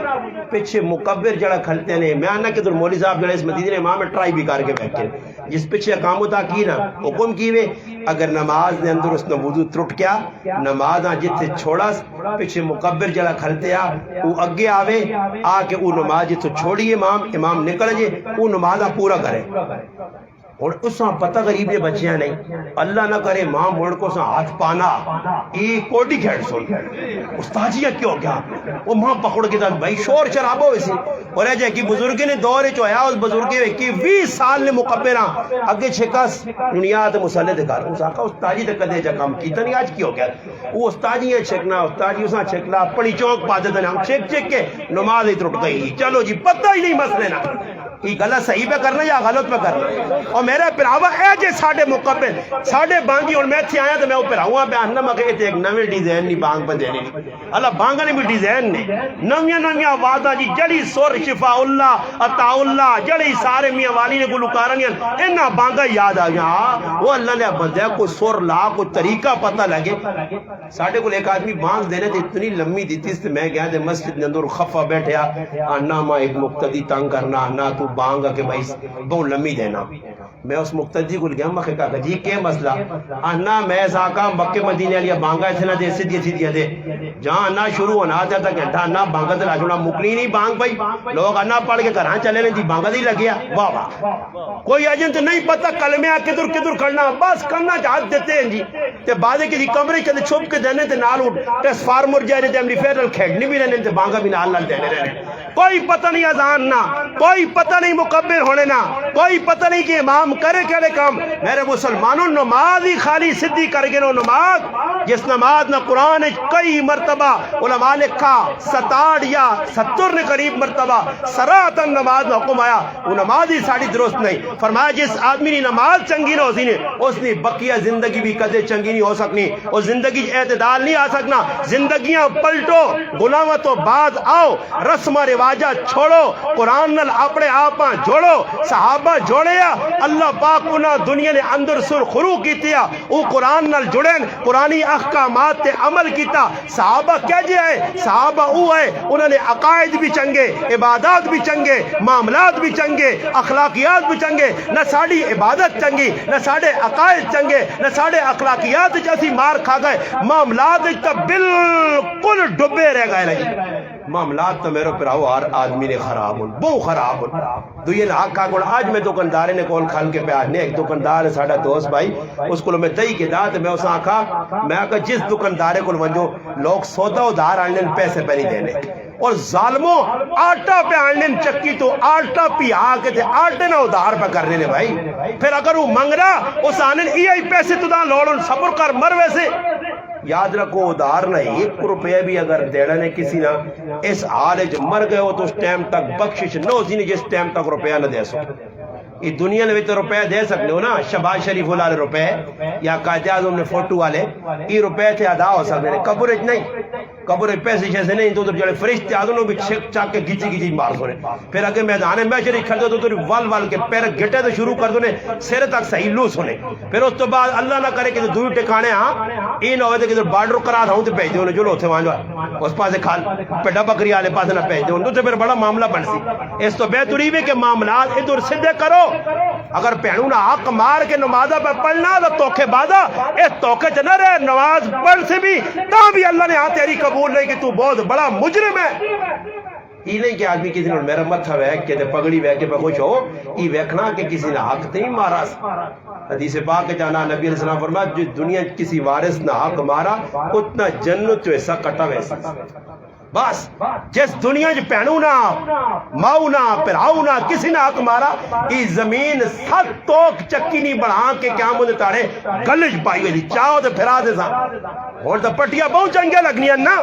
پیچھے مکبر جڑا کھلتے نے، میں آنا کہ مولی صاحب جڑے اس مدینے امام ٹرائی بھی کر کے بیٹھے، جس پیچھے اقامت کی نا حکم کیوے اگر نماز دے اندر اس نے وضو ترٹ گیا، نماز جتھے چھوڑا پیچھے مکبر جڑا کھلتے وہ اگے آوے آ کے وہ نماز جتھے چھوڑی امام نکل جے وہ نماز پورا کرے، اور اس پتہ غریب یہ بچیاں نہیں اللہ نہ کرے ماں مڑ کو ہاتھ پانا یہ کوڈی کھیڑ سن استاجیہ کیوں کیا وہ ماں پکڑ کے تھا بھائی شور شرابو ویسے اور ہے جائے کہ بزرگ نے دور چویا اس بزرگ کی 20 سال نے مقبرہ اگے چھکس دنیا تے مسلے دے کر اس آقا استاجی تے کدے جا کام کیتا نہیں آج کیوں کیا وہ استاجی چھکنا استاجی اساں چھکلا اپنی چوک پاتے تے ہم چھک چھک کے نماز ہی ٹوٹ گئی چلو جی پتہ ہی نہیں مسئلے نا یہ غلط صحیح پہ کرنا یا غلط پہ کرنا اور میرے پراوا اے جے ساڈے مقبل ساڈے بانگی اور میں تھی آیا تو میں وہ پراوا بیان نہ مگے ایک نویں ڈیزائن نہیں بانگ پہ دینے اللہ بانگا نے بھی ڈیزائن نے نویاں نویاں وعدہ جی جڑی سور شفا اللہ عطا اللہ جڑی سارے میاں والی نے گلوکارنیاں انہاں بانگا یاد آ گیا وہ اللہ نے بندہ کوئی سور لا کوئی طریقہ پتہ لگے ساڈے کو ایک آدمی بانگ دینے تے اتنی لمبی دیتی اس میں گیا تے مسجد کے اندر خفا بیٹھیا انا ما ایک مقتدی تنگ کرنا نہ تو بانگا کہ بھائی بہت لمبی دینا میں اس مقتدی کو گیا میں کہا جی کیا مسئلہ انا میں ساکا مکہ مدینے علیہ بانگا اتنا دے سی دے جہاں انا شروع ہونا جاتا گھنٹہ انا بانگا تے لاجونا مکلی نہیں بانگ بھائی لوگ انا پڑھ کے گھراں چلے لیں جی بانگا دی لگیا واہ واہ کوئی ایجنٹ نہیں پتہ کلمہ کدھر کدھر کھڑنا بس کرنا چاہت دیتے ہیں جی تے بعد کسی کمرے کے چھپ کے دینے تے نال ٹرانسفارمر جائے تے ریفرل کھیڑنی بھی رہنے تے بانگا بھی نال دینے رہنے کوئی پتہ نہیں اذان نہ کوئی پتہ نہیں مکبر ہونے نہ کوئی پتہ نہیں کہ امام کرے کہڑے کام میرے مسلمانوں نماز ہی خالی صدی کر گئے نماز جس نماز نہ قرآن کئی مرتبہ علماء لکھا 67 یا 70 نے قریب مرتبہ سراتن نماز نہ حکم آیا وہ نماز ہی ساڑی درست نہیں فرمایا جس آدمی نے نماز چنگی نہ ہو سی نے اس نے بقیہ زندگی بھی کدے چنگی نہیں ہو سکنی اور زندگی اعتدال نہیں آ سکنا زندگیاں پلٹو غلامہ تو بعد آؤ رسم رواجہ چھوڑو قرآن نل اپنے آپاں جوڑو صحابہ جوڑیا اللہ پاک انہاں دنیا نے اندر سر خرو کیتیا او قرآن نل جڑین قرآنی احکامات تے عمل کیتا صحابہ کیا جی ہے صحابہ او ہے انہوں نے عقائد بھی چنگے عبادات بھی چنگے معاملات بھی چنگے اخلاقیات بھی چنگے نہ ساڑی عبادت چنگی نہ ساڑے عقائد چنگے نہ ساڑے اخلاقیات جیسی مار کھا گئے معاملات تا بالکل ڈبے رہ گئے لگی معاملات تو میرے پراؤ ہر آدمی نے خراب ہوں بہو خراب ہوں دو یہ آقا کو آج میں دکاندارے نے کول کھال کے پیار نے ایک دکاندار ہے ساڑھا دوست بھائی اس کو میں دئی کے دات میں اس آقا میں آقا جس دکاندارے کو ونجو لوگ سودا ادھار آنے پیسے پہ نہیں دینے اور ظالموں آٹا پہ آنے چکی تو آٹا پی آکے تھے آٹے نہ ادھار پہ کرنے نے بھائی پھر اگر وہ منگ رہا اس آنے ای پیسے تو دا لوڑن صبر کر مر ویسے یاد رکھو ادھار نہ 1 روپے بھی اگر دیڑا نے کسی نہ اس حال جو مر گئے ہو تو اس ٹائم تک بخشش نہ سی نے جس ٹائم تک روپیہ نہ دے سو یہ دنیا نے بھی تو روپے دے سکتے ہو نا شہباز شریف والے روپے یا قائد اعظم نے فوٹو والے یہ روپے تھے ادا ہو سکتے ہیں قبر نہیں قبر پیسے جیسے نہیں تو جڑے فرشتے آدھوں بھی چھک چاک کے گھچی گھچی مار سونے پھر اگر میدان میں شریف کھڑے تو وال وال کے پیر گھٹے تو شروع کر دونے سر تک صحیح لوس ہونے پھر اس تو بعد اللہ نہ کرے کہ دوئی ٹکانے ہاں یہ نہ ہوئے کہ بارڈر کرا تھا ہوں تو بھیج دے جو لوگ تھے وہاں اس پاس کھال پیڈا بکری والے پاس نہ بھیج دے تو پھر بڑا معاملہ بن سی اس تو بہتری بھی کہ معاملات ادھر سدھے کرو اگر پہنوں نہ حق مار کے نمازہ پہ پڑھنا تو توکھے بازا اس توکھے چ نہ رہے نماز پڑھ سے بھی تا بھی اللہ نے ہاں تیری قبول نہیں کہ تو بہت بڑا مجرم ہے یہ نہیں کہ آدمی کسی نے میرا متھا ویک کے پگڑی ویک کے پہ خوش ہو یہ ویکھنا کہ کسی نے حق نہیں مارا حدیث پاک کے جانا نبی علیہ السلام فرمایا جو دنیا کسی وارث نہ حق مارا اتنا جنت جو ایسا کٹا ویسا بس جس دنیا جو پہنو نہ ماؤ نہ پراؤ نہ کسی نہ حق مارا یہ زمین 7 توک چکی نہیں بڑھا کے کیا مجھے تاڑے گلج پائی ہوئی چاہو تو پھرا دے سا اور تو پٹیاں بہت چنگے لگنی ہیں نا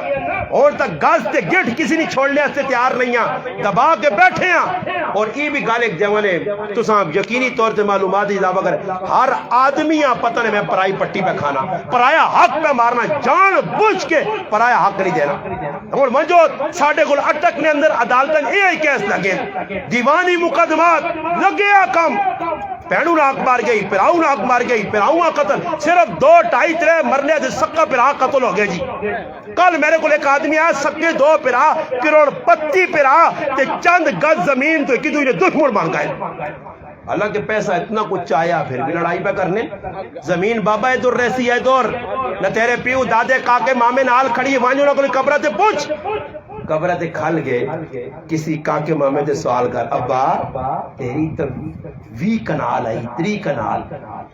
اور تک گاز تے گٹ کسی نہیں چھوڑ لیا سے تیار نہیں ہیں دبا کے بیٹھے ہیں اور یہ بھی گال ایک جوانے تو صاحب یقینی طور سے معلومات اضافہ کر ہر آدمی پتہ نہیں میں پرائی پٹی پہ کھانا پرایا حق پہ مارنا جان بوجھ کے پرایا حق نہیں دینا اور منجوت ساڑھے گل اٹک نے اندر عدالتاً یہ کیس لگے دیوانی مقدمات لگے کم پہنوں نہ حق مار گئی پراؤں نہ حق مار گئی پراؤں نہ قتل صرف 2 2.5 3 مرنے دے سکا پرا قتل ہو گئے جی کل میرے کو ایک آدمی آیا سکے 2 پرا کروڑ پتی پرا تے چند گز زمین تو کی دوئی نے دشمن مان گئے اللہ کے پیسہ اتنا کچھ چاہیا پھر بھی لڑائی پہ کرنے زمین بابا ہے دور ریسی ہے دور نہ تیرے پیو دادے کاکے مامے نال کھڑی ہے وانجو نہ کوئی قبرہ تے پوچھ قبر تے کھل گئے کسی کاکے مامے تے سوال کر ابا تیری تو 20 کنال آئی 3 کنال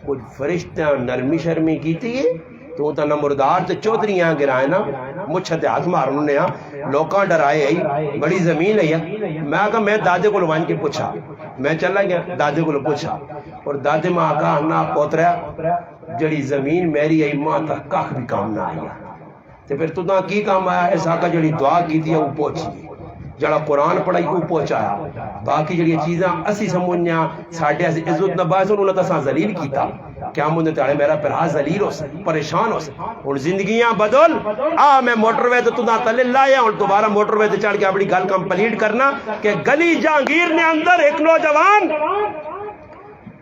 کچھ فرشتہ نرمی شرمی کی تھی تو نہ مردار تے چودھریاں گرائے نا مچھا تے ہاتھ مارن نے لوکاں ڈرائے آئی بڑی زمین ہے میں کہا میں دادے کو لوان کے پوچھا میں چلا گیا دادے کو پوچھا اور دادے ماں کہا انا پوتریا جڑی زمین میری آئی ماں تک کخ بھی کام نہ آئی تے پھر تو کی کام آیا اس آقا جڑی دعا کی تھی وہ پہنچی جڑا قرآن پڑھائی وہ پہنچایا باقی جڑی چیزاں اسی سمجھنیاں ساڈے اسی عزت نباز انہوں نے تساں ذلیل کیتا کیا مندے تاڑے میرا پرہا ذلیل ہو سکے پریشان ہو سکے اور زندگیاں بدل میں موٹر وے تو نہ تلے لایا اور دوبارہ موٹر وے تے چڑھ کے اپنی گل کمپلیٹ کرنا کہ گلی جہانگیر نے اندر ایک نوجوان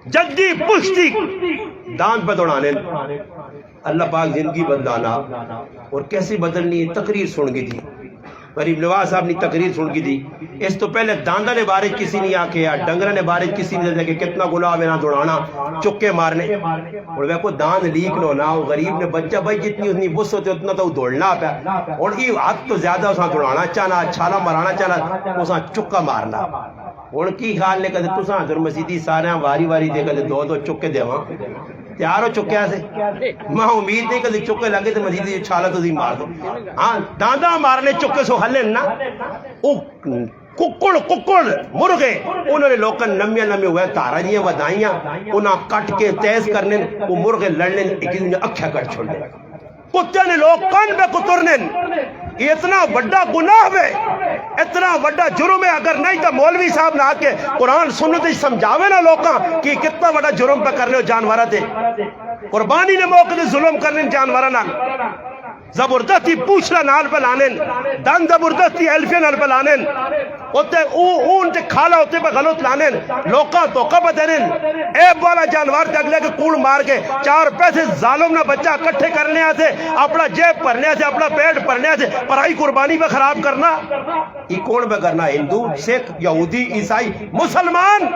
جدی پشتی دان پہ دوڑانے اللہ پاک زندگی بدلانا اور کیسی بدلنی تقریر سن گئی تھی غریب نواز صاحب نے تقریر سن کی تھی اس تو پہلے داندہ نے بارے کسی نے آکھیا ڈنگرہ نے بارے کسی نے دے کہ کتنا گناہ میں نہ دوڑانا چکے مارنے اور وہ کو داند لیک نو نہ غریب نے بچہ بھائی جتنی اتنی بس ہوتے اتنا تو دوڑنا پہ اور یہ حد تو زیادہ اساں دوڑانا چاہنا چھالا مرانا چاہنا اساں چکا مارنا اور کی خیال نے کہتے تساں در مسیدی سارے واری واری دے کہتے دو چکے دے وہاں تیار ہو چکیا سے میں امید نہیں کہ چکے لگے تو مزید چھالا تو دی مار دو ہاں داندہ مارنے چکے سو ہلن نا ککڑ مرغے انہوں نے لوکن نمیاں ہوئے تاراجیاں ودائیاں انہاں کٹ کے تیز کرنے وہ مرغے لڑنے ایک دن اکھیا کٹ چھوڑنے کتے نے لوگ کن پہ کترنے یہ اتنا بڑا گناہ ہے اتنا بڑا جرم ہے اگر نہیں تو مولوی صاحب نہ آکے قرآن سنت سمجھاوے نا لوکاں کہ کتنا بڑا جرم پہ کرنے ہو جانورہ دے قربانی نے موقع دے ظلم کرنے جانورہ نہ زبردستی پوچھلا نال پہ لانن دن زبردستی ایلفے نال پہ لانن ہوتے اون تے کھالا ہوتے پہ غلط لانن لوکاں تو کب دینن ایب والا جانوار تے اگلے کے کوڑ مار کے 4 پیسے ظالم نہ بچہ کٹھے کرنے آتے اپنا جیب پرنے آتے اپنا پیٹ پرنے آتے پرائی قربانی پہ خراب کرنا یہ کون پہ کرنا ہندو سکھ یہودی عیسائی مسلمان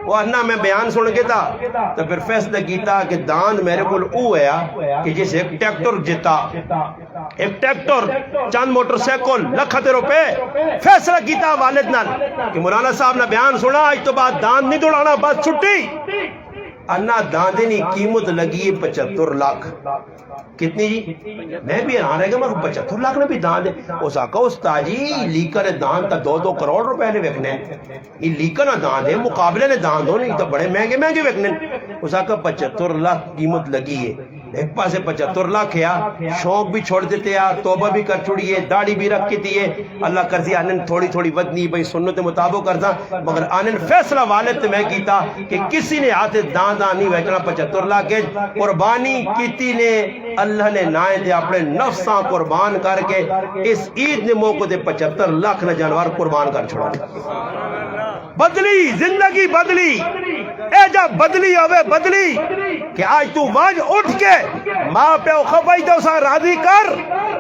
وہ انہا میں بیان سن کے تھا تو پھر فیصلہ کیتا کہ دان میرے کو او ہے کہ جس ایک ٹریکٹر جتا ایک ٹریکٹر چند موٹر سیکل لکھت روپے فیصلہ کیتا والد نال کہ مولانا صاحب نے بیان سنا آج تو بعد دان نہیں دوڑانا بس چھٹی انہا دان دینی قیمت لگی 75 لاکھ کتنی جی میں بھی حیران رہ گا میں 75 لاکھ نے بھی دان دے اس آقا استاد جی لیکر دان تا 2 کروڑ روپے نے وکنے یہ لیکر نہ دان دے مقابلے نے دان دو نہیں تو بڑے مہنگے وکنے اس آقا 75 لاکھ قیمت لگی ہے ایک پاسے 75 لاکھ ہے شوق بھی چھوڑ دیتے ہیں توبہ بھی کر چھوڑیے داڑھی بھی رکھ کے دیئے اللہ کرزی آنن تھوڑی ودنی بھئی سنت مطابق کرتا مگر آنن فیصلہ والد میں کیتا کہ کسی نے آتے دان نہیں ویکنا 75 لاکھ کے قربانی کیتی نے اللہ نے نائے دے اپنے نفساں قربان کر کے اس عید نے موقع دے 75 لاکھ نے جانوار قربان کر چھوڑا بدلی زندگی بدلی اے جا بدلی ہوئے بدلی کہ آج تو واج اٹھ کے ماں پہ خفائی تو اسا راضی کر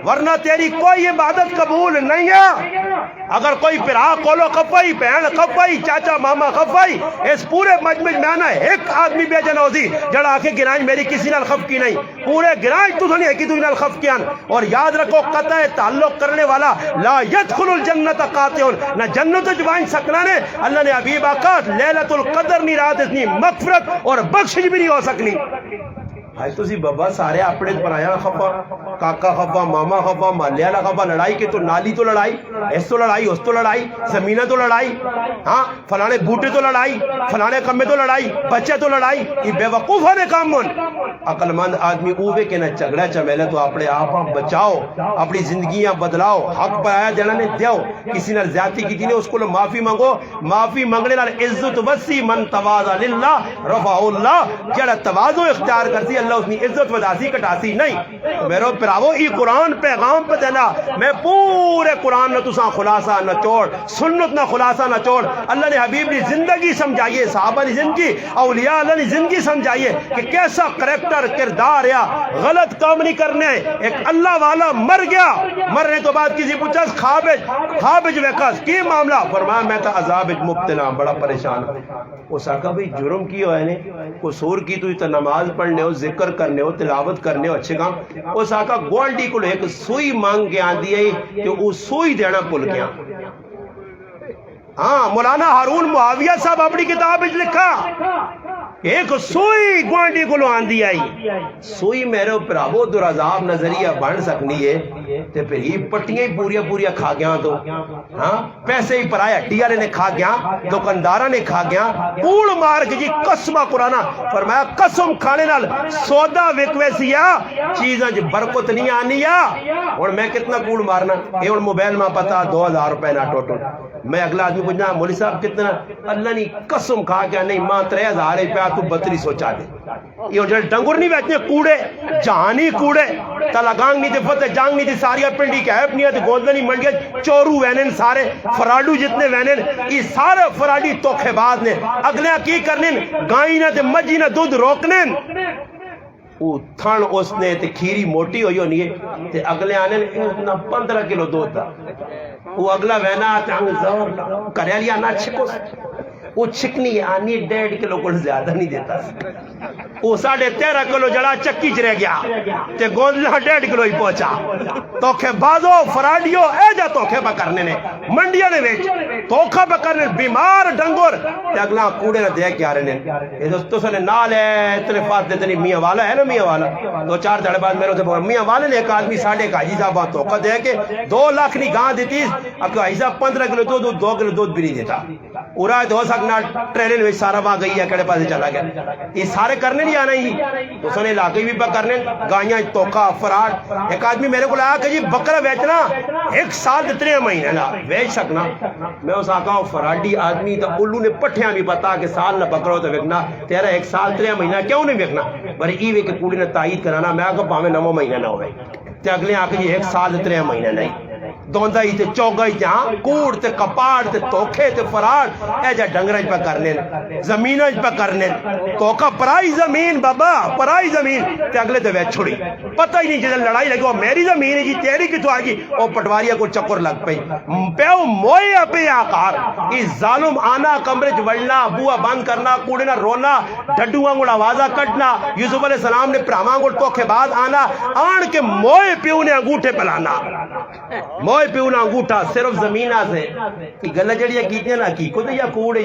ورنہ تیری کوئی عبادت قبول نہیں ہے اگر کوئی پرا کولو خفائی بہن خفائی چاچا ماما خفائی اس پورے مجمع میں آنا ایک آدمی بے جنوزی جڑا آکے گرائیں میری کسی نال خف کی نہیں پورے گرائیں تو دھنی ایک ہی دوئی نال خف کیان اور یاد رکھو قطع تعلق کرنے والا لا يدخل الجنت قاطعون نہ جنت جوائن سکنا نے اللہ نے حبیب آقا لیلۃ القدر نہیں رات اتنی مغفرت اور بخشش بھی نہیں ہو سکنی آج تو سی بابا سارے اپنے بنایا خفا کاکا خفا ماما خفا مالیالا خفا لڑائی کے تو نالی تو لڑائی اس تو لڑائی اس تو لڑائی زمینہ تو لڑائی ہاں فلانے بوٹے تو لڑائی فلانے کمے تو لڑائی بچے تو لڑائی یہ بے وقوفہ نے کام من عقل مند آدمی اوے کے نہ جھگڑا چمیلے تو اپنے آپ بچاؤ اپنی زندگیاں بدلاؤ حق پر آیا دینا نے دیو کسی نے زیادتی کی تھی اس کو معافی مانگو معافی مانگنے نال عزت وسی من تواضع للہ رفع اللہ جڑا تواضع اختیار کرتی اللہ اس نے عزت وداسی کٹاسی نہیں میرے پراو ای قرآن پیغام پہ دینا میں پورے قرآن نہ تساں خلاصہ نہ چوڑ سنت نہ خلاصہ نہ چوڑ اللہ نے حبیب نے زندگی سمجھائیے صحابہ نے زندگی اولیاء اللہ نے زندگی سمجھائیے کہ کیسا کریکٹر کردار یا غلط کام نہیں کرنے ایک اللہ والا مر گیا مرنے تو بعد کسی پوچھا خوابج ویکس کی معاملہ فرمایا میں تھا عذاب مبتلا بڑا پریشان اس آقا بھی جرم کی ہوئے نے قصور کی تو نماز پڑھنے ہو ذکر کرنے ہو تلاوت کرنے ہو اچھے کام اس آقا گوانڈی کو ایک سوئی مانگ کے آندی ہے کہ وہ سوئی دینا بھول گیا ہاں مولانا ہارون معاویہ صاحب اپنی کتاب وچ لکھا ایک سوئی گوانڈی کو آندی آئی سوئی میرے پراوو در عذاب نظریہ بن سکنی ہے تے پھر ہی پٹیاں ہی پوریا کھا گیا تو ہاں پیسے ہی پرائے ہڈی والے نے کھا گیا دکاندارہ نے کھا گیا کوڑ مار کے جی قسمہ قرآن فرمایا قسم کھانے نال سودا وکوے سیا چیزاں جی برکت نہیں آنی اور میں کتنا کوڑ مارنا یہ اور موبائل میں پتا 2000 روپے نہ ٹوٹل میں اگلا آدمی پوچھنا مولوی صاحب کتنا اللہ نے قسم کھا کے نہیں ماں 3000 روپیہ تو 3200 دے یہ جو ڈنگر نہیں بیٹھنے کوڑے جہانی کوڑے تلگانگ نہیں تھے فتح جانگ نہیں تھی ساریا پنڈی کے ایپ نہیں تھے گوندنی منڈیا چورو وینن سارے فراڈو جتنے وینن یہ سارے فراڈی توکھے باز نے اگلے کی کرنے گائیں نہ تے مجھی نہ دودھ روکنے وہ تھن اس نے تے کھیری موٹی ہوئی ہونی ہے تے اگلے آنے 15 کلو دودھ دا وہ اگلا وینا آتا زور کرے لیا نہ چھکو وہ چھکنی آنی 1.5 کلو کو زیادہ نہیں دیتا وہ 13.5 کلو جڑا چکی چ رہ گیا تے گوندلا 1.5 کلو ہی پہنچا توکھے بازو فراڈیو اے جا توکھے پکڑنے نے منڈیاں نے وچ توکھا پکڑنے بیمار ڈنگر تے اگلا کوڑے نہ دے کے آ رہے نے یہ دوستو سنے نال ہے اتنے فات دیتے نہیں میاں والا ہے نا میاں والا 2-4 دھڑے بعد میرے سے میاں والے نے ایک آدمی ساڑھے کا حاجی صاحب توکھا دے کے 2 لاکھ نہیں گاں دیتی اکو حاجی صاحب 15 کلو دودھ 2 کلو دودھ بھی نہیں دیتا پورا ہو سکنا ٹرینن میں سارا وہاں گئی ہے کڑے پاسے چلا گیا یہ سارے کرنے نہیں آنا ہی تو سنے علاقے بھی پا کرنے گائیاں توکھا فراڈ ایک آدمی میرے کو لگا کہ جی بکرا بیچنا 1 سال 3 مہینے لا بیچ سکنا میں اس آقا ہوں فراڈی آدمی تو الو نے پٹھیاں بھی پتا کہ سال نہ بکرا ہو تو وکنا تیرا 1 سال 3 مہینہ کیوں نہیں وکنا بری ای وے کہ کوڑی نے تائید کرانا میں آگا پاہمیں 9 مہینہ نہ ہوئے تے اگلے آقا جی 1 سال 3 مہینہ نہیں دوندا ہی تے چوگا ہی جہاں کوڑ تے کپاڑ تے توکھے تے فراڈ اے جا ڈنگرج پہ کرنے زمینج پہ کرنے توکھا پرائی زمین بابا پرائی زمین تے اگلے تے ویچ چھوڑی پتہ ہی نہیں جیسے لڑائی لگی وہ میری زمین ہے جی تیری کتو آگی وہ پٹواریا کو چکر لگ پئی پیو موئے اپے آقار اس ظالم آنا کمرج وڑنا بوا بند کرنا کوڑے نہ رونا ڈھڈو آنگوڑ آوازہ کٹنا یوسف علیہ السلام نے پراما آنگوڑ توکھے بعد آنا آن کے موئے پیو نے انگوٹھے پلانا موئے پیو نہ انگوٹھا صرف زمینہ سے کہ گلہ جڑیاں کیتے ہیں نا کی کو تو یا کوڑے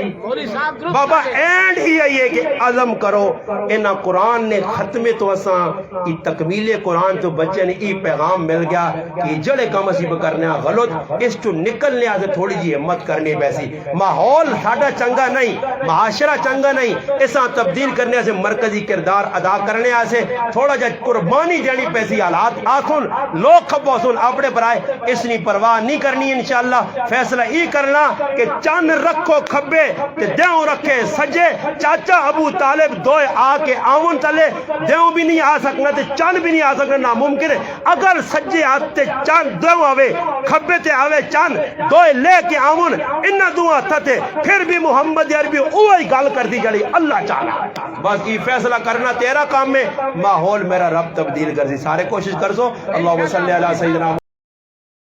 بابا اینڈ ہی ہے کہ عظم کرو انہا قرآن نے ختم تو اساں ای تکمیل قرآن تو بچے نے ای پیغام مل گیا کہ جڑے کم اسی بکرنے غلط اس تو نکلنے آتے تھوڑی جی ہمت کرنی پیسی ماحول ساڑھا چنگا نہیں معاشرہ چنگا نہیں اساں تبدیل کرنے سے مرکزی کردار ادا کرنے آسے تھوڑا جا قربانی دینی پیسی حالات آسن لوگ کھپو سن اپنے برائے اس نے پرواہ نہیں کرنی انشاءاللہ فیصلہ ہی کرنا کہ چاند رکھو کھبے تے دیوں رکھے سجے چاچا ابو طالب دوئے آ کے آمن تلے دیوں بھی نہیں آ سکنا تے چاند بھی نہیں آ سکنا ناممکن ہے اگر سجے آتے چاند دیوں آوے کھبے تے آوے چاند دوئے لے کے آمن انہ دعا تھتے پھر بھی محمد عربی اوہی گال کر دی جڑی اللہ چاہنا بس یہ فیصلہ کرنا تیرا کام میں ماحول میرا رب تبدیل کر دی سارے کوشش کر سو اللہم صلی اللہ علیہ سیدنا